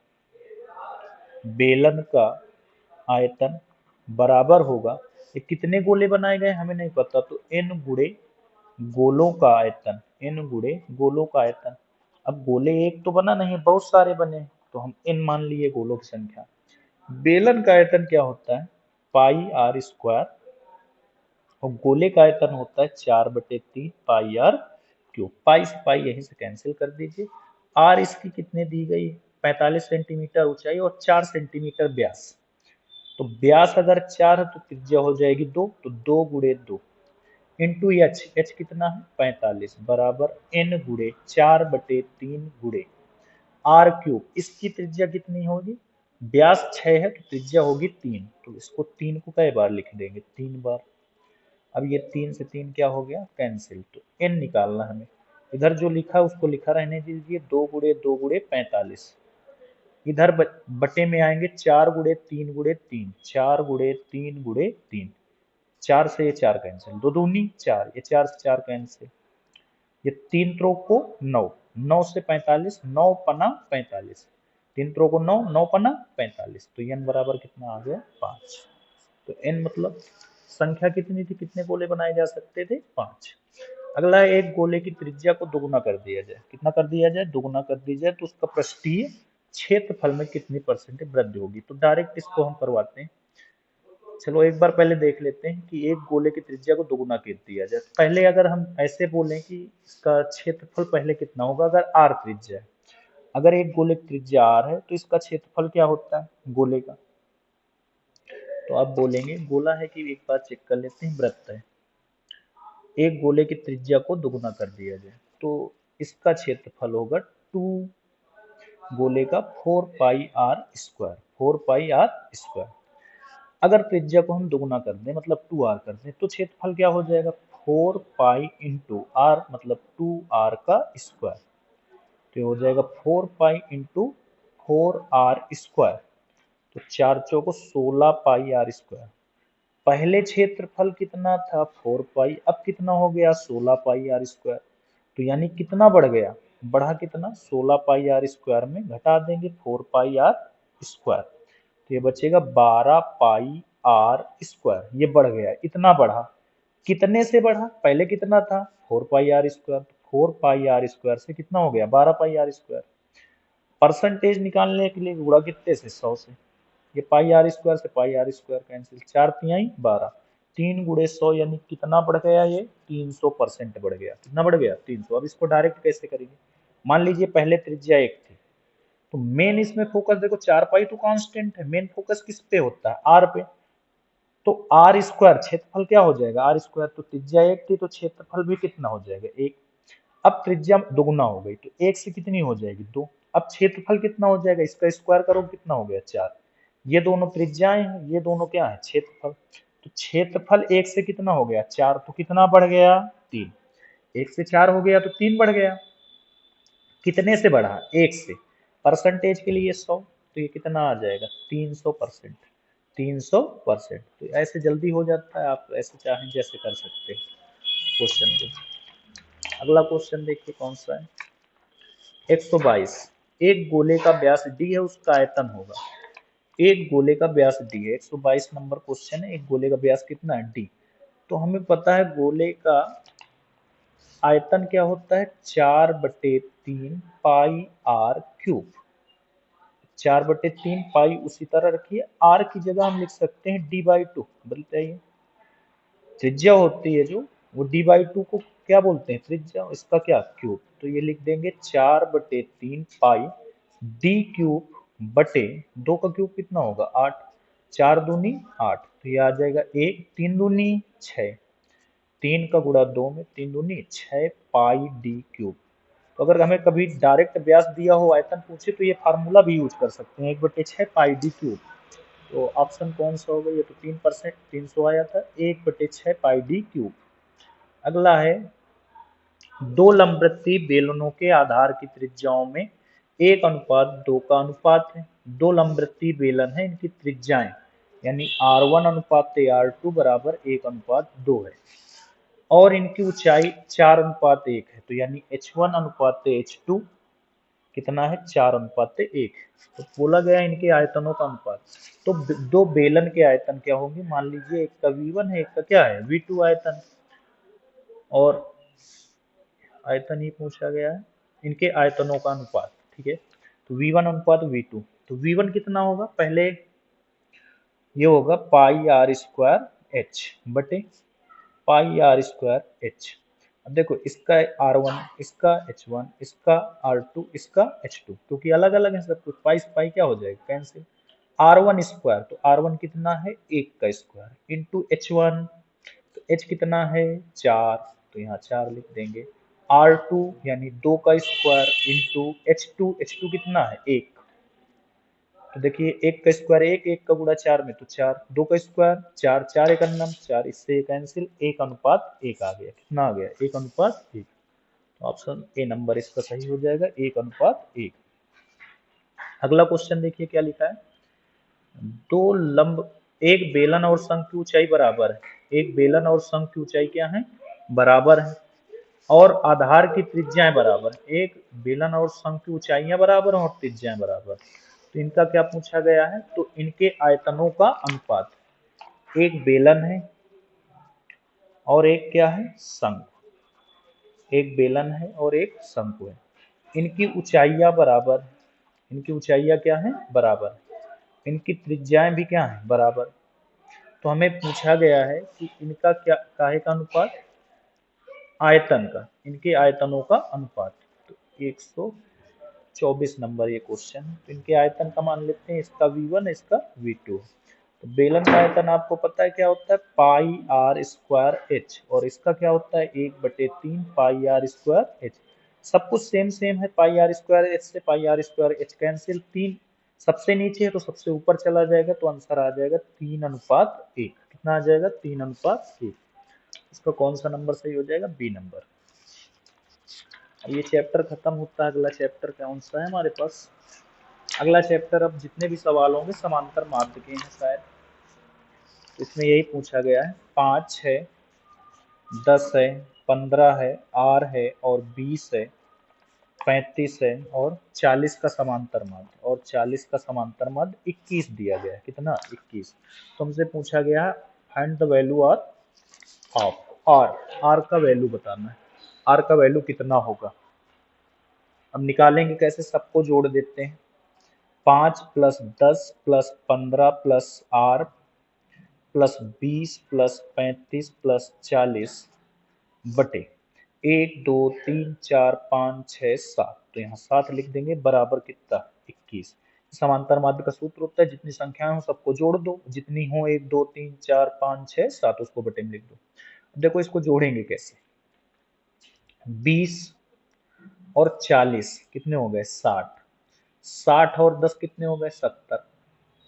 बेलन का आयतन बराबर होगा, ये कितने गोले बनाए गए हमें नहीं पता, तो n गुणे गोलों का आयतन, n गुणे गोलों का आयतन। अब गोले एक तो बना नहीं, बहुत सारे बने, तो हम n मान लिए गोलों की संख्या। बेलन का आयतन क्या होता है, πr², और गोले का आयतन होता है 4/3 πr³। पाई से पाई यहीं से कैंसिल कर दीजिए। r इसकी कितने दी गई, 45 सेंटीमीटर ऊंचाई और 4 सेंटीमीटर व्यास। तो व्यास अगर 4 है तो त्रिज्या हो जाएगी 2, तो 2 गुणे 2 इंटू एच, एच कितना है 45, बराबर n गुणे 4/3 गुणे r³। इसकी त्रिज्या कितनी होगी, व्यास 6 है तो त्रिज्या होगी 3, तो इसको 3 को कई बार लिख देंगे, 3 बार। अब ये 3 से 3 क्या हो गया, कैंसिल। तो n निकालना हमें, इधर जो लिखा है उसको लिखा रहने दीजिए, 2 गुणे 2 गुणे 45। इधर बटे में आएंगे 4 गुणे 3 गुणे 3, 4 गुणे 3 गुणे 3, 4 से ये 4 कैंसिल, दो दूनी 4, ये 4 से 4 कैंसिल, ये 3 त्रो को 9, 9 से 45, 9 पना 45, 3 त्रो को 9, 9 पना 45, तो n बराबर कितना आ गया, 5। तो n मतलब संख्या कितनी थी, कितने गोले बनाए जा सकते थे, 5। अगला एक गोले की त्रिज्या को दोगुना कर दिया जाए, कितना कर दिया जाए, दोगुना कर दिया जाए, तो उसका पृष्ठीय क्षेत्रफल में कितनी परसेंट वृद्धि होगी। तो डायरेक्ट इसको हम करवाते हैं। चलो एक बार पहले देख लेते हैं कि एक गोले की त्रिज्या को दोगुना कर दिया जाए। पहले अगर हम ऐसे बोलें कि इसका क्षेत्रफल पहले कितना होगा, अगर r त्रिज्या है, अगर एक गोले की त्रिज्या r है तो इसका क्षेत्रफल क्या होता है गोले का। तो आप बोलेंगे गोला है कि एक बार चेक कर लेते हैं, वृत्त है, एक गोले की त्रिज्या को दोगुना कर दिया जाए तो इसका क्षेत्रफल होगा 2 गोले का 4 pi r square, 4 pi r square. अगर त्रिज्या को हम दोगुना कर दें मतलब 2r कर दें तो क्षेत्रफल क्या हो जाएगा, 4 पाई इंटू आर मतलब 2r का स्क्वायर, तो ये हो जाएगा 4 पाई इंटू 4r स्क्वायर, तो 4 चौको 16 पाई आर स्क्वायर। पहले क्षेत्रफल कितना था 4 पाई, अब कितना हो गया 16 पाई आर स्क्वायर, तो यानी कितना बढ़ गया, बढ़ा कितना 16 पाई आर स्क्वायर में घटा देंगे 4 पाई आर स्क्वायर, तो ये बचेगा 12 पाई आर स्क्वायर। ये बढ़ गया, इतना बढ़ा, कितने से बढ़ा, पहले कितना था 4 pi r square, 4 pi r square से कितना हो गया 12 पाई आर स्क्वायर। परसेंटेज निकालने के लिए गुणा कितने से, 100 से, ये पाई आर स्क्वायर से पाई आर स्क्वायर कैंसिल, 4 तिहाई 12, 3 गुणे 100 यानी कितना बढ़ गया, ये 300% बढ़ गया, कितना बढ़ गया 300। अब इसको डायरेक्ट कैसे करेंगे, मान लीजिए पहले त्रिज्या 1 थी, तो मेन इसमें फोकस देखो 4 पाई तो कांस्टेंट है, मेन फोकस किस पे होता है, आर पे, तो आर स्क्वायर क्षेत्रफल क्या हो जाएगा आर स्क्वायर, तो त्रिज्या 1 थी तो क्षेत्रफल भी कितना हो जाएगा 1। अब त्रिज्या दोगुना हो गई तो 1 से कितनी हो जाएगी 2, अब क्षेत्रफल कितना हो जाएगा, इसका स्क्वायर करो कितना हो गया 4, ये दोनों त्रिज्याएं हैं, ये दोनों क्या है क्षेत्रफल, तो क्षेत्रफल 1 से कितना हो गया 4, तो कितना बढ़ गया 3, 1 से 4 हो गया तो 3 बढ़ गया, कितने से बढ़ा 1 से, परसेंटेज के लिए 100, तो ये कितना आ जाएगा 300%, 300%। तो ऐसे जल्दी हो जाता है, आप ऐसे चाहें जैसे कर सकते हैं क्वेश्चन को। अगला क्वेश्चन देखिए कौन सा है, 122, एक गोले का व्यास d है उसका आयतन होगा, एक गोले का व्यास d है, 122 नंबर क्वेश्चन है, एक गोले का व्यास कितना है d, तो हमें पता है गोले का आयतन क्या होता है 4/3 पाई आर क्यूब, 4/3 पाई उसी तरह रखिए, आर की जगह हम लिख सकते हैं d/2, बताइए त्रिज्या होती है जो वो d/2 को क्या बोलते हैं त्रिज्या, इसका क्या क्यूब, तो ये लिख देंगे 4/3 पाई d क्यूब बटे 2 का क्यूब कितना होगा 8, 4 दूनी 8, तो ये आ जाएगा 1, 3 दूनी 6, 3 का गुणा 2 में 3 दूनी 6 पाई d क्यूब। तो अगर हमें कभी डायरेक्ट व्यास दिया हो आयतन पूछे तो ये फार्मूला भी यूज कर सकते हैं, 1/6 पाई d क्यूब, तो ऑप्शन कौन सा होगा, ये तो 3%, 300 आया था, 1/6 पाई d क्यूब। अगला है दो लंबवृत्तीय बेलनों के आधार की त्रिज्याओं में 1:2 का अनुपात है, दो लंबवृत्तीय बेलन है इनकी त्रिज्याएं यानी r1 अनुपात r2 बराबर 1:2 है और इनकी ऊंचाई 4:1 है, तो यानी h1 अनुपात h2 कितना है 4:1, तो बोला गया इनके आयतनों का अनुपात। तो दो बेलन के आयतन क्या होंगे, मान लीजिए एक का v1 है एक का क्या है v2 आयतन, और आयतन ही पूछा गया है, इनके आयतनों का अनुपात, ठीक है, तो v1 अनुपात v2, तो v1 कितना होगा, पहले ये होगा पाई आर स्क्वायर एच बटे पाई आर स्क्वायर एच। अब देखो इसका r1 इसका h1 इसका r2 इसका h2, क्योंकि अलग अलग है सब कुछ, पाई पाई क्या हो जाएगा कैंसिल, r1 स्क्वायर, तो r1 कितना है 1 का स्क्वायर इंटू h1, तो h कितना है 4, तो यहाँ 4 लिख देंगे, r2 यानी 2 का स्क्वायर इंटू h2, h2 कितना है 1, तो देखिए एक का स्क्वायर एक, एक का गुणा चार में तो चार, दो का स्क्वायर चार, चार एक अन्नम चार, इससे ये कैंसिल, एक अनुपात एक आ गया। कितना आ गया? एक अनुपात एक। तो ऑप्शन ए नंबर इसका सही हो जाएगा, एक अनुपात एक। अगला क्वेश्चन देखिए क्या लिखा है। दो लंब, एक बेलन और शंख की ऊंचाई बराबर है। एक बेलन और शंख की ऊंचाई क्या है? बराबर है। और आधार की त्रिज्याएं बराबर। एक बेलन और शंख की ऊंचाइयां बराबर हैं और त्रिज्याएं बराबर। तो इनका क्या पूछा गया है? तो इनके आयतनों का अनुपात। एक बेलन है और एक क्या है? शंख। एक बेलन है और एक शंकु है। इनकी ऊंचाइयां बराबर। इनकी ऊंचाइयां क्या है? बराबर। इनकी त्रिज्याएं भी क्या है? बराबर। तो हमें पूछा गया है कि इनका क्या काहे का अनुपात? आयतन का। इनके आयतनों का अनुपात। तो 124 नंबर ये क्वेश्चन है। तो इनके आयतन का मान लेते हैं, इसका V1 इसका V2। तो बेलन का आयतन आपको पता है क्या होता है? पाई आर स्क्वायर एच। और इसका क्या होता है? 1/3 पाई आर स्क्वायर एच। सब कुछ सेम सेम है। पाई आर स्क्वायर एच से पाई आर स्क्वायर एच कैंसिल। तीन सबसे नीचे है तो सबसे ऊपर चला जाएगा, तो आंसर आ जाएगा 3:1। कितना आ जाएगा? 3:1। इसका कौन सा नंबर सही हो जाएगा? B number. अब ये चैप्टर खत्म होता है। अगला चैप्टर कौन सा है हमारे पास? अगला चैप्टर, अब जितने भी सवाल होंगे समांतर माध्य के हैं शायद। इसमें यही पूछा गया है। 5 है, 10 है, 15 है, आर है और 20 है, 35 है और 40 का समांतर माध्य। और 40 का समांतर माध्य 21 दिया गया है। कितना? 21। तो हमसे पूछा गया है find the value of r. R का वैल्यू बताना है। आर का वैल्यू कितना होगा? अब निकालेंगे कैसे? सबको जोड़ देते हैं। 5 plus 10 plus 15 plus r plus 20 plus 35 plus 40 बटे 1 2 3 4 5 6 7। तो यहाँ 7 लिख देंगे बराबर कितना? 21। समांतर माध्य का सूत्र होता है जितनी संख्याएं हो सबको जोड़ दो, जितनी हो 1 2 3 4 5 6 7 उसको बटे में लिख दो। अब देखो इसको जोड़ेंगे कैसे? 20 और 40 कितने हो गए? 60। 60 और 10 कितने हो गए? 70।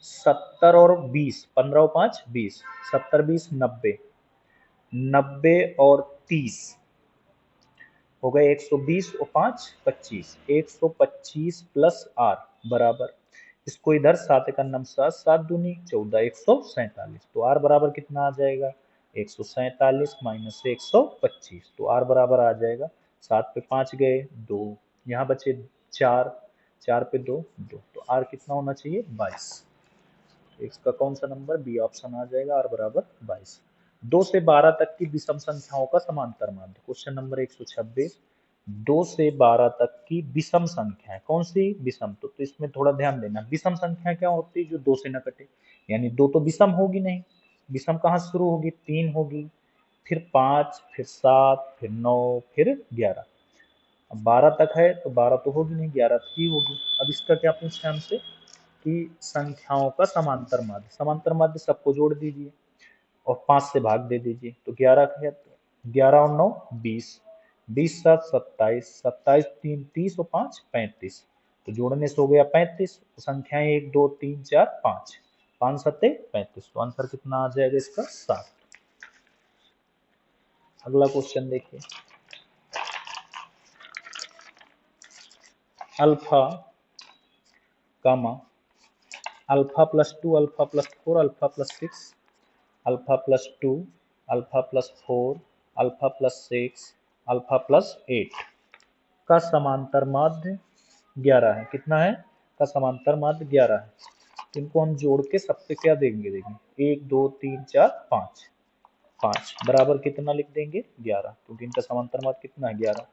70 और 20, 15 और 5 20, 70 20 90। 90 और 30 हो गए 120 और 5 25। 125 प्लस आर बराबर, इसको इधर 7 का नम 7, 7 दूनी 14, 147। तो आर बराबर कितना आ जाएगा? 147 माइनस 125। तो आर बराबर आ जाएगा 7 पे 5 गए 2, यहाँ बचे 4, 4 पे 2 2। तो आर कितना होना चाहिए? 22। इसका कौन सा नंबर? बी ऑप्शन आ जाएगा, आर बराबर 22। 2 से 12 तक की विषम संख्याओं का समांतर माध्य। Question number 126। 2 से 12 तक की विषम संख्या है। कौन सी विषम? तो इसमें थोड़ा ध्यान देना। विषम संख्या क्या होती है? जो 2 से न कटे। यानी 2 तो विषम होगी नहीं। विषम कहाँ से शुरू होगी? 3 होगी, फिर 5, फिर 7, फिर 9, फिर 11। अब 12 तक है तो 12 तो होगी नहीं, 11 ही होगी। अब इसका क्या पूछा है हमसे? कि संख्याओं का समांतर माध्य। समांतर माध्य सबको जोड़ दीजिए और 5 से भाग दे दीजिए। तो 11 का 11 और 9 20, 20 7 27, 27 3 30 और 5 35। तो जोड़ने से हो गया 35। संख्याएं 1 2 3 4 5, 5 सत्ते 35। तो आंसर कितना आ जाएगा इसका? 7। अगला क्वेश्चन देखिए। Alpha gamma alpha plus 2 alpha plus 4 alpha plus 6 alpha plus 2 alpha plus 4 alpha plus 6 alpha plus 8 का समांतर माध्य 11 है। कितना है? का समांतर माध्य 11 है। इनको हम जोड़ के सबसे क्या देंगे? देंगे 1 2 3 4 5, 5 बराबर कितना लिख देंगे? 11, क्योंकि इनका समांतर माध्य कितना है? 11।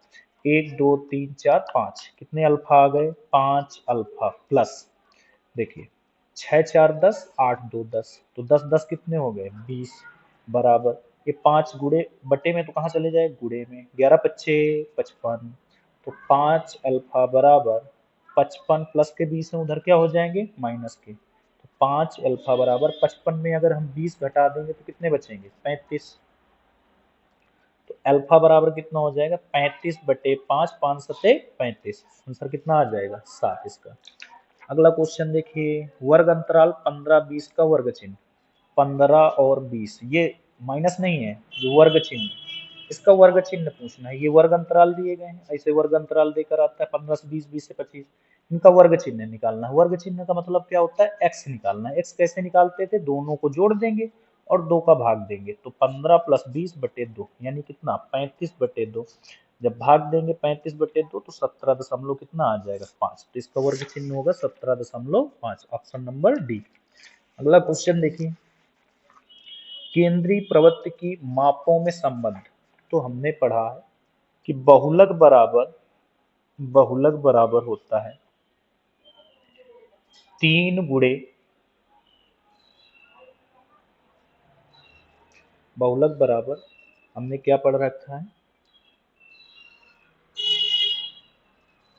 1 2 3 4 5, कितने अल्फा आ गए? 5 अल्फा प्लस, देखिए 6 4 10, 8 2 10। तो 10 10 कितने हो गए? 20 बराबर। ये 5 गुड़े बटे में तो कहाँ चले जाए? गुड़े में। 11 पच्चे 55। तो 5 अल्फा बराबर 55 प्लस के 20 है, उधर क्या हो जाएंगे? माइनस के। तो 5 अल्फा बराबर 55 में अगर हम 20 घटा देंगे तो कितने बचेंगे? 35। तो अल्फा बराबर कितना हो जाएगा? 35 बटे 5, 5 सत्ते 35। आंसर कितना आ जाएगा? 7 इसका। अगला क्वेश्चन देखिए, वर्ग अंतराल 15-20 का वर्ग चिन्ह। 15 और 20 ये माइनस नहीं है, ये वर्ग चिन्ह, इसका वर्ग चिन्ह पूछना है। ये वर्ग अंतराल दिए गए हैं, ऐसे वर्ग अंतराल देकर आता है 15 से 20, 20 से 25, इनका वर्ग चिन्ह निकालना है। वर्ग चिन्ह का मतलब क्या होता है, एक्स निकालना है। एक्स कैसे निकालते थे, दोनों को जोड़ देंगे और 2 का भाग देंगे, तो 15 प्लस 20/2 यानी कितना, 35/2। जब भाग देंगे 35/2 तो 17 दशमलव कितना आ जाएगा, 5। तो इसका वर्ग चिन्ह होगा 17.5, ऑप्शन नंबर डी। अगला क्वेश्चन देखिए, केंद्रीय प्रवृत्त की मापों में संबंध। तो हमने पढ़ा है कि बहुलक बराबर होता है 3 गुणे, बहुलक बराबर हमने क्या पढ़ रखा है,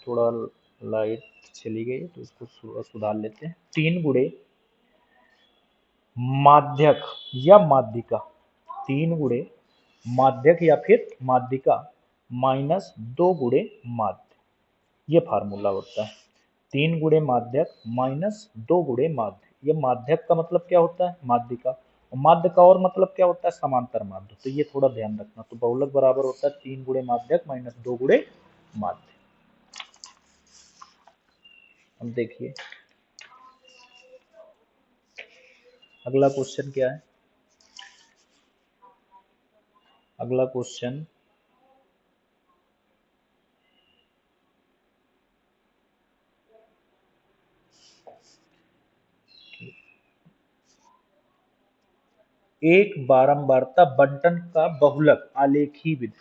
थोड़ा लाइट चली गई तो इसको सुधार लेते हैं। 3 गुणे माध्यक या माध्यिका, 3 गुणे माध्यक या फिर माध्यिका माइनस 2 गुणे माध्य, ये फार्मूला होता है। 3 गुणे माध्यक माइनस 2 गुणे माध्य। ये माध्यक का मतलब क्या होता है, माध्यिका, और माध्य का और मतलब क्या होता है, समांतर माध्य। तो ये थोड़ा ध्यान रखना। तो बहुलक बराबर होता है 3 गुणे माध्यक माइनस 2 गुणे माध्य। अब देखिए अगला क्वेश्चन क्या है। अगला क्वेश्चन एक बारंबारता बंटन का बहुलक आलेखी विधि।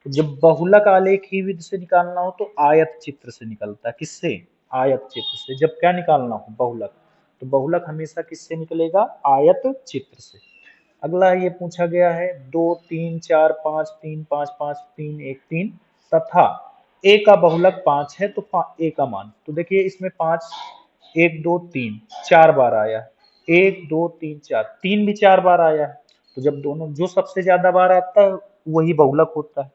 तो जब बहुलक आलेखी विधि से निकालना हो तो आयत चित्र से निकलता है। किससे, आयत चित्र से। जब क्या निकालना हो, बहुलक, तो बहुलक हमेशा किससे निकलेगा, आयत चित्र से। अगला ये पूछा गया है 2 3 4 5 3 5 5 3 1 3 तथा ए का बहुलक 5 है, तो ए का मान। तो देखिए इसमें 5 1 2 3 4 बार आया है, 1 2 3 4, 3 भी 4 बार आया है। तो जब दोनों, जो सबसे ज्यादा बार आता है वही बहुलक होता है।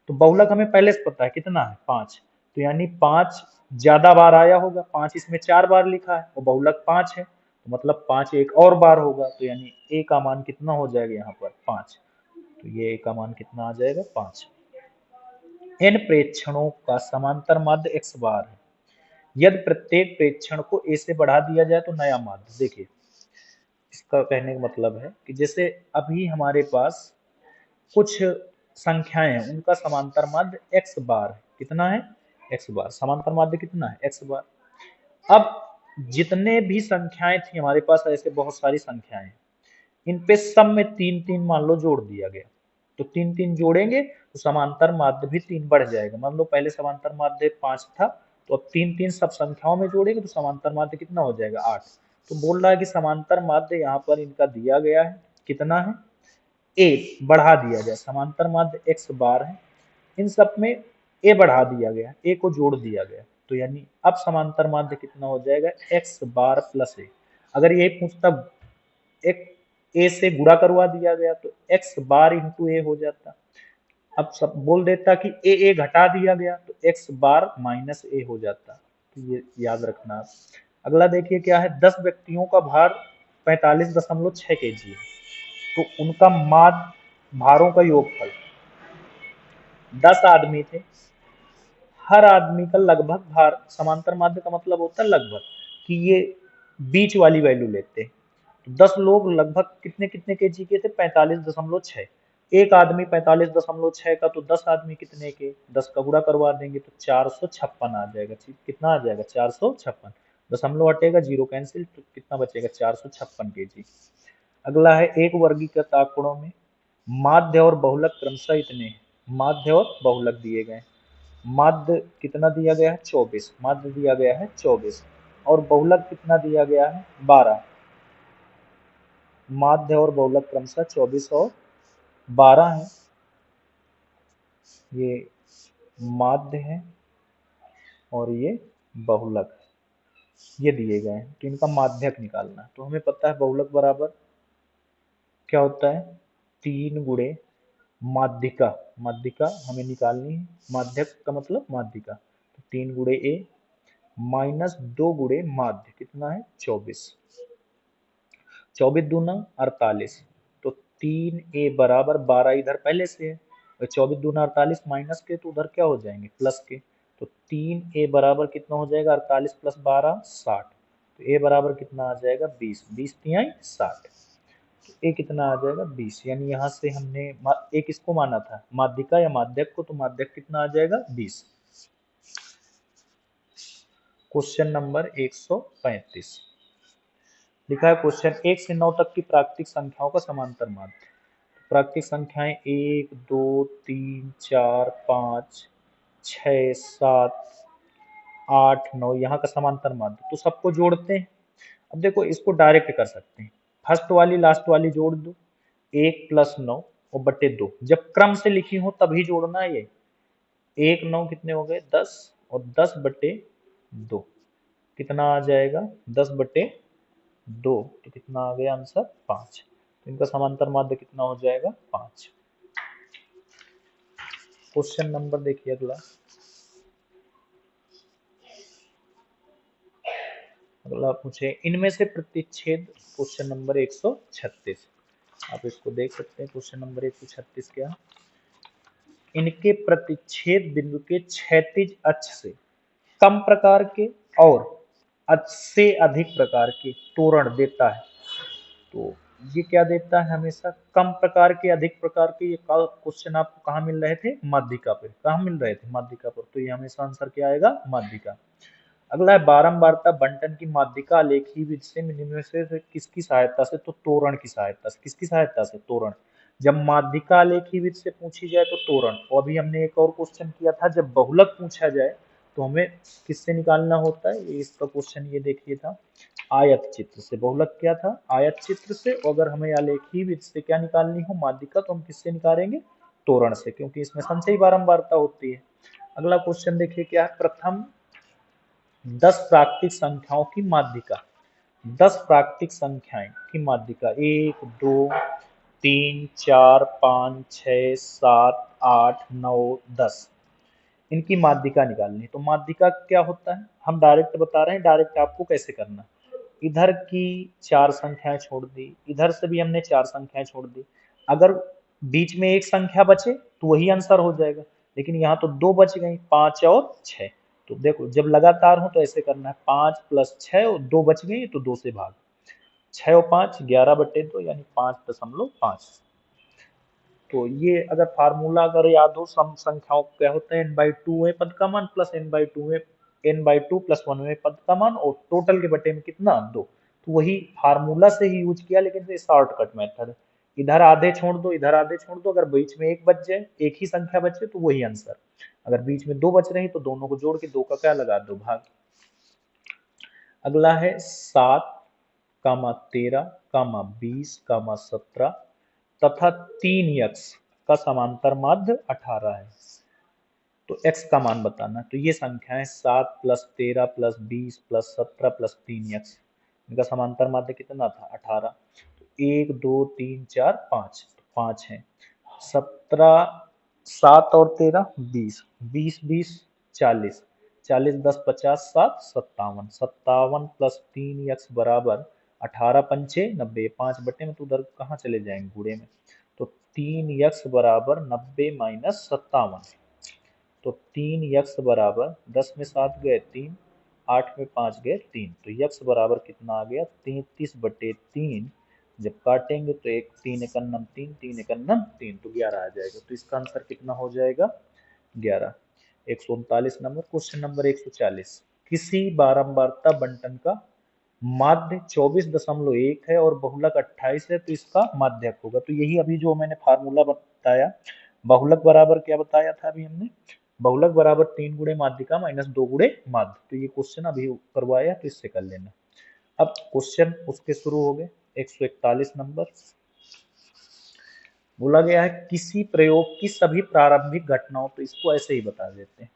तो बहुलक हमें पहले से पता है कितना है, 5। तो यानी 5 ज्यादा बार आया होगा, 5 इसमें 4 बार लिखा है और बहुलक 5 है, तो मतलब 5 एक और बार होगा। तो यानी ए का मान कितना हो जाएगा यहाँ पर, 5। तो ये ए का मान कितना आ जाएगा, 5। इन प्रेक्षणों का समांतर माध्य x बार है। यदि प्रत्येक प्रेक्षण को ए से बढ़ा दिया जाए तो नया माध्य। देखिए इसका कहने का मतलब है कि जैसे अभी हमारे पास कुछ संख्याएं हैं, उनका समांतर माध्य x बार है। कितना है, x बार। समांतर माध्य कितना है, x बार। अब जितने भी संख्याएं थी हमारे पास, ऐसे बहुत सारी संख्याएं, इन पे सब में 3-3 मान लो जोड़ दिया गया, तो 3-3 जोड़ेंगे तो समांतर माध्य भी 3 बढ़ जाएगा। मान लो पहले समांतर माध्य 5 था, तो अब 3-3 सब संख्याओं में जोड़ेंगे तो समांतर माध्य कितना हो जाएगा, 8। तो बोल रहा है कि समांतर माध्य यहाँ पर इनका दिया गया है, कितना है, ए बढ़ा दिया जाए। समांतर माध्य x बार है, इन सब में ए बढ़ा दिया गया, ए को जोड़ दिया गया। तो यानी अब समांतर माध्य कितना हो जाएगा, x बार प्लस ए। अगर ये पूछता एक ए से गुणा करवा दिया गया तो x बार इंटू ए हो जाता। अब सब बोल देता कि ए घटा दिया गया तो x बार माइनस ए हो जाता। तो ये याद रखना आप। अगला देखिए क्या है, 10 व्यक्तियों का भार 45.6 kg है, तो उनका माद भारों का योगफल। 10 आदमी थे, हर आदमी का लगभग भार, समांतर माध्य का मतलब होता है लगभग, कि ये बीच वाली वैल्यू लेते हैं। तो 10 लोग लगभग कितने कितने केजी के थे, 45.6। एक आदमी 45.6 का, तो 10 आदमी कितने के, 10 का गुणा करवा देंगे तो 456 आ जाएगा। कितना आ जाएगा, 456। दशमलव हटेगा, जीरो कैंसिल, तो कितना बचेगा, 456 केजी। अगला है, एक वर्गीकृत आंकड़ों में माध्य और बहुलक क्रमशः इतने हैं। माध्य और बहुलक दिए गए, माध्य कितना दिया गया है, 24, माध्य दिया गया है 24, और बहुलक कितना दिया गया है, 12। माध्य और बहुलक क्रमशः 24 और 12 है। ये माध्य है और ये बहुलक, ये दिए गए हैं, तो इनका माध्यक निकालना है। तो हमें पता है बहुलक बराबर क्या होता है, 3 गुणे माध्यिका। माध्यिका हमें निकालनी है, माध्यक का मतलब माध्यिका। तो 3 गुणे ए माइनस 2 गुणे माध्य कितना है 24, 24 दूना 48, तो 3a बराबर 12 इधर पहले से है, और 24 दूना 48 माइनस के तो उधर क्या हो जाएंगे प्लस के, तो 3a बराबर कितना हो जाएगा 48 प्लस 12 60, तो a बराबर कितना आ जाएगा 20, 20 तिहाई 60, तो a कितना आ जाएगा 20, यानी यहाँ से हमने a किसको माना था माध्यिका या माध्यक को, तो माध्यक कितना आ जाएगा 20। क्वेश्चन नंबर 135 लिखा है क्वेश्चन 1 से 9 तक की प्राकृतिक संख्याओं का समांतर माध्य। प्राकृतिक संख्याएं 1 2 3 4 5 6 7 8 9 यहाँ का समांतर माध्य, तो सबको जोड़ते हैं। अब देखो इसको डायरेक्ट कर सकते हैं, फर्स्ट वाली लास्ट वाली जोड़ दो, 1 प्लस 9 और बटे 2, जब क्रम से लिखी हो तभी जोड़ना है ये, 1 9 कितने हो गए 10 और 10 बटे 2 कितना आ जाएगा 10 बटे 2, तो कितना आ गया आंसर 5, तो इनका समांतर माध्य कितना हो जाएगा 5। क्वेश्चन नंबर देखिए अगला, अगला पूछे इनमें से प्रतिच्छेद, क्वेश्चन नंबर 136, आप इसको देख सकते हैं क्वेश्चन नंबर 136 क्या, इनके प्रतिच्छेद बिंदु के क्षैतिज अक्ष से कम प्रकार के और अक्ष से अधिक प्रकार के त्वरण देता है, तो ये क्या देता है हमेशा कम प्रकार के अधिक प्रकार के, ये क्वेश्चन आपको कहाँ मिल रहे थे माध्यिका पे, कहाँ मिल रहे थे माध्यिका पर, तो ये हमेशा आंसर क्या आएगा माध्यिका। अगला है बारंबारता बंटन की माध्यिका आलेखी विधि से निम्न से किसकी सहायता से, तो तोरण की सहायता से, किसकी सहायता से तोरण, जब माध्यिका आलेखी विधि से पूछी जाए तो तोरण, और अभी हमने एक और क्वेश्चन किया था जब बहुलक पूछा जाए तो हमें किससे निकालना होता है, इसका क्वेश्चन ये देखिए था आयत चित्र से, बहुलक क्या था आयत चित्र से, अगर हमें आलेखी विधि से क्या निकालनी हो माध्यिका तो हम किससे निकालेंगे तोरण से, क्योंकि इसमें संचयी बारंबारता होती है। अगला क्वेश्चन देखिए क्या है, प्रथम 10 प्राकृतिक संख्याओं की माध्यिका, 10 प्राकृतिक संख्याएं की माध्यिका 1 2 3 4 5 6 7 8 9 10, इनकी माध्यिका निकालनी, तो माध्यिका क्या होता है हम डायरेक्ट बता रहे हैं, डायरेक्ट आपको कैसे करना, इधर की 4 संख्याएं छोड़ दी, इधर से भी हमने 4 संख्याएं छोड़ दी, अगर बीच में एक संख्या बचे तो वही आंसर हो जाएगा, लेकिन यहाँ तो 2 बच गई 5 और 6, तो देखो जब लगातार हो तो ऐसे करना है 5 प्लस 6 और 2 बच गई तो 2 से भाग, 6 और 5 11 बटे 2 यानी 5.5, तो ये अगर फार्मूला अगर याद हो सम संख्याओं क्या होता है n/2 में पद का मान प्लस n/2 में n/2 प्लस 1 में पद का मान और टोटल के बटे में कितना 2, तो वही फार्मूला से ही यूज किया, लेकिन ये शॉर्टकट मेथड है, इधर आधे छोड़ दो इधर आधे छोड़ दो, अगर बीच में एक बच जाए एक ही संख्या बचे तो वही आंसर, अगर बीच में 2 बच रही तो दोनों को जोड़ के 2 का क्या लगा दो भाग। अगला है 7 कामा 13 कामा 20 कामा 17 तथा 3 यक्स का समांतर माध्य 18 है, तो x का मान बताना है, तो ये संख्या है 7 plus 13 plus 20 plus 17 plus 3 x, इनका समांतर माध्य कितना था 18, तो 1 2 3 4 5, तो 5 है, 17 7 और 13 20 20 20 40 40 10 50 7 57 57 प्लस 3 यक्स बराबर 18 पंचे 90, 5 बटे में तो उधर कहाँ चले जाएंगे गुणे में, तो 3 यक्स बराबर 90 माइनस 57, तो 3 यक्स बराबर 10 में 7 गए 3 8 में 5 गए 3, तो यक्स बराबर कितना आ गया 33 बटे 3, जब काटेंगे तो एक 3 एकन्नम 3 3 एकन्नम 3, तो 11 आ जाएगा, तो इसका आंसर कितना हो जाएगा 11। 139 नंबर क्वेश्चन नंबर 140, किसी बारंबारता बंटन का माध्य 24.1 है और बहुलक 28 है तो इसका माध्यक होगा, तो यही अभी जो मैंने फार्मूला बताया, बहुलक बराबर क्या बताया था अभी हमने, बहुलक बराबर 3 गुणे माध्यिका माइनस 2 गुणे माध्य, तो ये क्वेश्चन अभी करवाया तो इससे कर लेना। अब क्वेश्चन उसके शुरू हो गए 141 नंबर, बोला गया है किसी प्रयोग की सभी प्रारंभिक घटनाओं, तो इसको ऐसे ही बता देते हैं,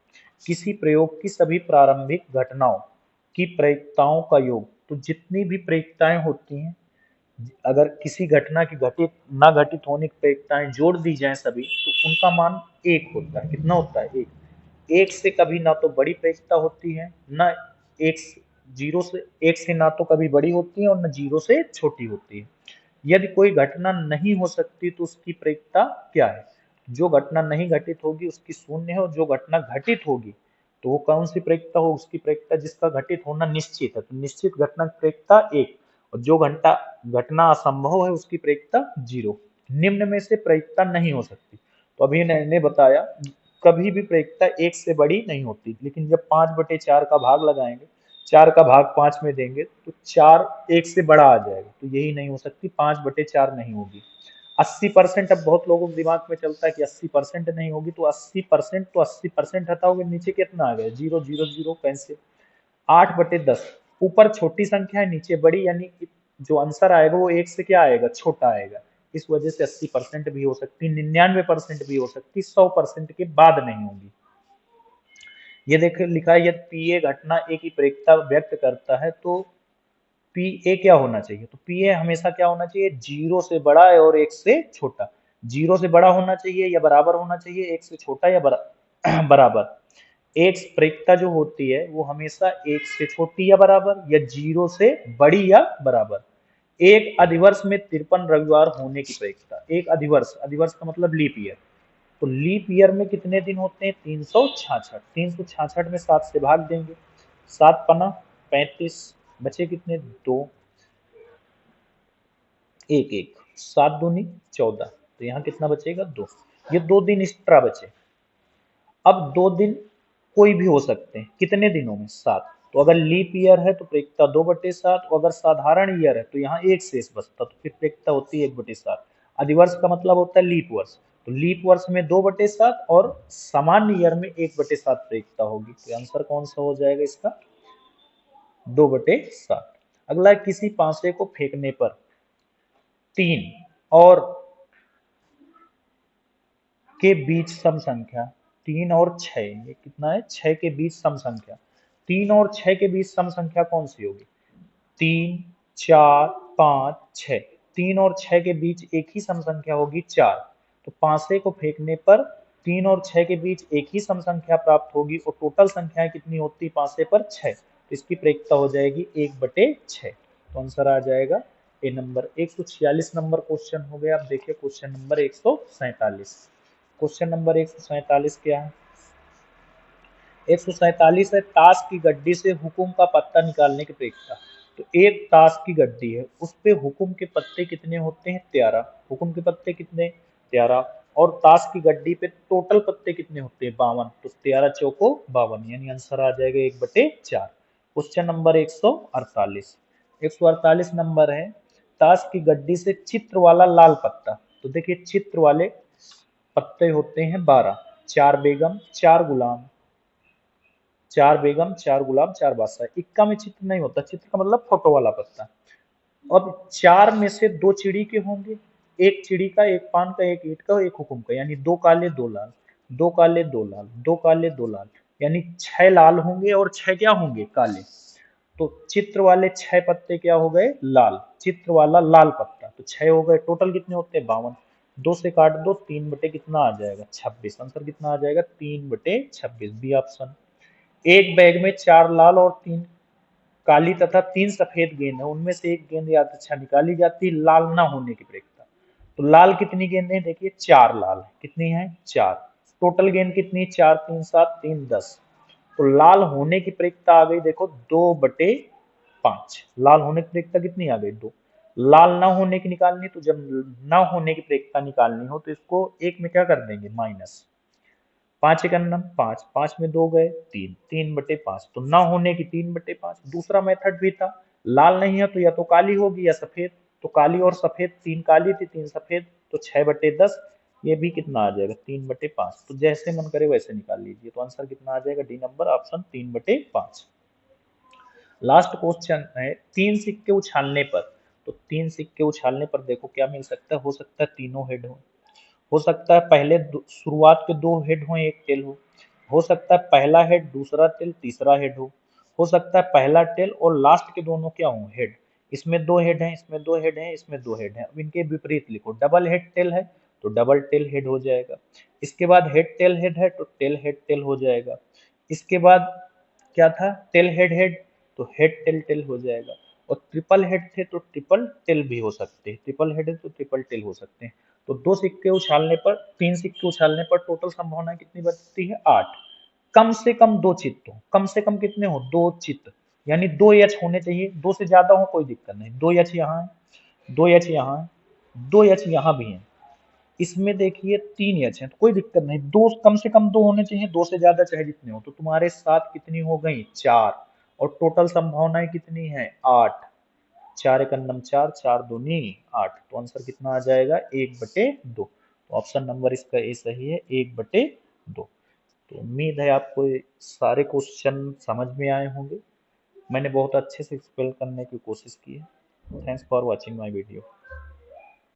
किसी प्रयोग की सभी प्रारंभिक घटनाओं की प्रयुक्ताओं का योग, तो जितनी भी प्रयुक्ताएं होती हैं अगर किसी घटना की घटित ना घटित होने की प्रयुक्ताएं जोड़ दी जाएं सभी तो उनका मान 1 होता है, कितना होता है 1, 1 से कभी ना तो बड़ी प्रयुक्ता होती है ना एक्स जीरो से एक से ना तो कभी बड़ी होती है और न जीरो से छोटी होती है। यदि कोई घटना नहीं हो सकती तो उसकी प्रायिकता क्या है? जो घटना नहीं घटित होगी उसकी शून्य है, और जो घटना घटित होगी तो वो कौन सी प्रायिकता हो? उसकी प्रायिकता जिसका घटित होना निश्चित है, तो निश्चित घटना की प्रायिकता 1, और जो घंटा घटना असंभव है उसकी प्रायिकता 0। निम्न में से प्रायिकता नहीं हो सकती। तो अभी मैंने बताया कभी भी प्रायिकता 1 से बड़ी नहीं होती, लेकिन जब 5/4 का भाग लगाएंगे, 4 का भाग 5 में देंगे तो 4 1 से बड़ा आ जाएगा, तो यही नहीं हो सकती, 5/4 नहीं होगी। 80%, अब बहुत लोगों के दिमाग में चलता है कि 80% नहीं होगी, तो 80%, तो 80% हटाओगे नीचे कितना आ गया? 0 0 0 कैंसिल। 8/10, ऊपर छोटी संख्या है नीचे बड़ी, यानी कि जो आंसर आएगा वो 1 से क्या आएगा? छोटा आएगा। इस वजह से 80% भी हो सकती, 99% भी हो सकती, 100% के बाद नहीं होगी। ये देखिए लिखा है यदि पी ए घटना ए की प्रायिकता व्यक्त करता है तो पी ए क्या होना चाहिए? तो पी ए हमेशा क्या होना चाहिए? 0 से बड़ा है और 1 से छोटा। 0 से बड़ा होना चाहिए या बराबर होना चाहिए, 1 से छोटा या बराबर। एक प्रायिकता जो होती है वो हमेशा 1 से छोटी या बराबर, या 0 से बड़ी या बराबर। एक अधिवर्ष में 53 रविवार होने की प्रायिकता। एक अधिवर्ष, अधिवर्ष का मतलब लीप ईयर। तो लीप ईयर में कितने दिन होते हैं? 366। 366 में 7 से भाग देंगे, 7 पना 35, बचे कितने? 2, 1 1, 7 दूनी 14, तो यहाँ कितना बचेगा? 2। ये 2 दिन एक्स्ट्रा बचे। अब 2 दिन कोई भी हो सकते हैं, कितने दिनों में? 7। तो अगर लीप ईयर है तो प्रायिकता 2/7, अगर साधारण ईयर है तो यहाँ एक शेष बचता, तो फिर प्रायिकता होती है 1/7। अधिवर्ष का मतलब होता है लीप वर्ष, तो लीप वर्ष में 2/7 और सामान्य ईयर में 1/7 प्रायिकता होगी। तो आंसर कौन सा हो जाएगा इसका? 2/7। अगला है, किसी पासे को फेंकने पर 3 और के बीच सम संख्या, 3 और 6, ये कितना है? 6 के बीच सम संख्या। 3 और 6 के बीच सम संख्या कौन सी होगी? 3 4 5 6। 3 और 6 के बीच एक ही सम संख्या होगी 4। तो पांसे को फेंकने पर 3 और 6 के बीच एक ही सम संख्या प्राप्त होगी, और टोटल संख्याएं कितनी होती? पांसे पर 6। तो इसकी प्रायिकता हो जाएगी 1/6। तो आंसर आ जाएगा ए नंबर। 146 नंबर क्वेश्चन हो गया। अब देखिए क्वेश्चन नंबर 147। क्वेश्चन नंबर 147 क्या है? 147 है, ताश की गड्डी से हुकुम का पत्ता निकालने की प्रायिकता। तो एक ताश की गड्डी है, उस पे हुकुम के पत्ते कितने होते हैं? 13। हुकुम के पत्ते कितने? 13। और ताश की गड्डी पे टोटल पत्ते कितने होते हैं? 52। तो 13 चौको 52, यानी आंसर आ जाएगा 1/4। Question number 148। 148 नंबर है, ताश की गड्डी से चित्र वाला लाल पत्ता। तो देखिए चित्र वाले पत्ते होते हैं 12, 4 बेगम 4 गुलाम, 4 बेगम 4 गुलाम 4 बादशाह। इक्का में चित्र नहीं होता, चित्र का मतलब फोटो वाला पत्ता। अब 4 में से 2 चिड़ी के होंगे, एक चिड़ी का, एक पान का, एक ईंट का, एक हुकुम का, यानी 2 काले 2 लाल, 2 काले 2 लाल, 2 काले 2 लाल, यानी 6 लाल होंगे और 6 क्या होंगे? काले। तो चित्र वाले 6 पत्ते क्या हो गए? लाल। चित्र वाला लाल पत्ता, तो 6 हो गए। टोटल कितने होते हैं? 52। 2 से काट दो, 3 बटे कितना आ जाएगा? 26। आंसर कितना आ जाएगा? 3/26, बी ऑप्शन। एक बैग में 4 लाल और 3 काली तथा 3 सफेद गेंद है, उनमें से एक गेंद यादृच्छा निकाली जाती है लाल ना होने की प्रायिकता। तो लाल कितनी गेंदें? देखिए 4 लाल है, कितनी है? 4। टोटल गेंद कितनी? 4 3 7 3 10। तो लाल होने की प्रायिकता आ गई, देखो 2/5। लाल होने की प्रायिकता कितनी आ गई? 2। लाल ना होने की निकालनी, तो जब ना होने की प्रायिकता निकालनी हो तो इसको एक में क्या कर देंगे? माइनस। 5 एकन्नम 5, 5 में 2 गए 3, 3/5। तो ना होने की 3/5। दूसरा मेथड भी था, लाल नहीं है तो या तो काली होगी या सफेद। तो काली और सफेद, 3 काली थी 3 सफेद, तो 6/10। ये भी कितना आ जाएगा? 3/5। तो जैसे मन करे वैसे निकाल लीजिए। तो आंसर कितना आ जाएगा? D number option, 3/5। Last question है, 3 सिक्के उछालने पर। तो 3 सिक्के उछालने पर देखो क्या मिल सकता है? हो सकता है तीनों हेड हो सकता है पहले शुरुआत के 2 हेड हो, एक टेल हो सकता है पहला हेड दूसरा टेल तीसरा हेड हो सकता है पहला टेल और लास्ट के दोनों क्या हो? हेड। इसमें 2 हेड हैं, इसमें 2 हेड हैं, इसमें 2 हेड हैं। अब इनके विपरीत लिखो, डबल हेड टेल है तो डबल टेल हेड हो जाएगा। इसके बाद हेड टेल है तो टेल हेड टेल हो जाएगा। इसके बाद क्या था? टेल हेड हेड, तो हेड टेल टेल हो जाएगा। और ट्रिपल हेड थे तो ट्रिपल टेल भी हो सकते हैं, ट्रिपल हेड है तो ट्रिपल टेल हो सकते हैं। तो 2 सिक्के उछालने पर, 3 सिक्के उछालने पर टोटल संभावना कितनी बचती है? 8। कम से कम 2 चित्त हो, कम से कम कितने हो? 2 चित्त, यानी 2 एच होने चाहिए। 2 से ज्यादा हो कोई दिक्कत नहीं, 2 एच यहाँ है, 2 एच यहाँ है, 2 एच यहाँ भी है। इसमें देखिए 3 एच है तो कोई दिक्कत नहीं, दो कम से कम 2 होने चाहिए, 2 से ज्यादा चाहे जितने हो। तो तुम्हारे साथ कितनी हो गई? 4। और टोटल संभावनाएं कितनी है? 8। 4 एक अन्नम 4, 4 दूनी 8। तो आंसर कितना आ जाएगा? 1/2। तो ऑप्शन नंबर इसका ए सही है, 1/2। तो उम्मीद है आपको ये सारे क्वेश्चन समझ में आए होंगे। मैंने बहुत अच्छे से एक्सप्लेन करने की कोशिश की है। Thanks for watching my video.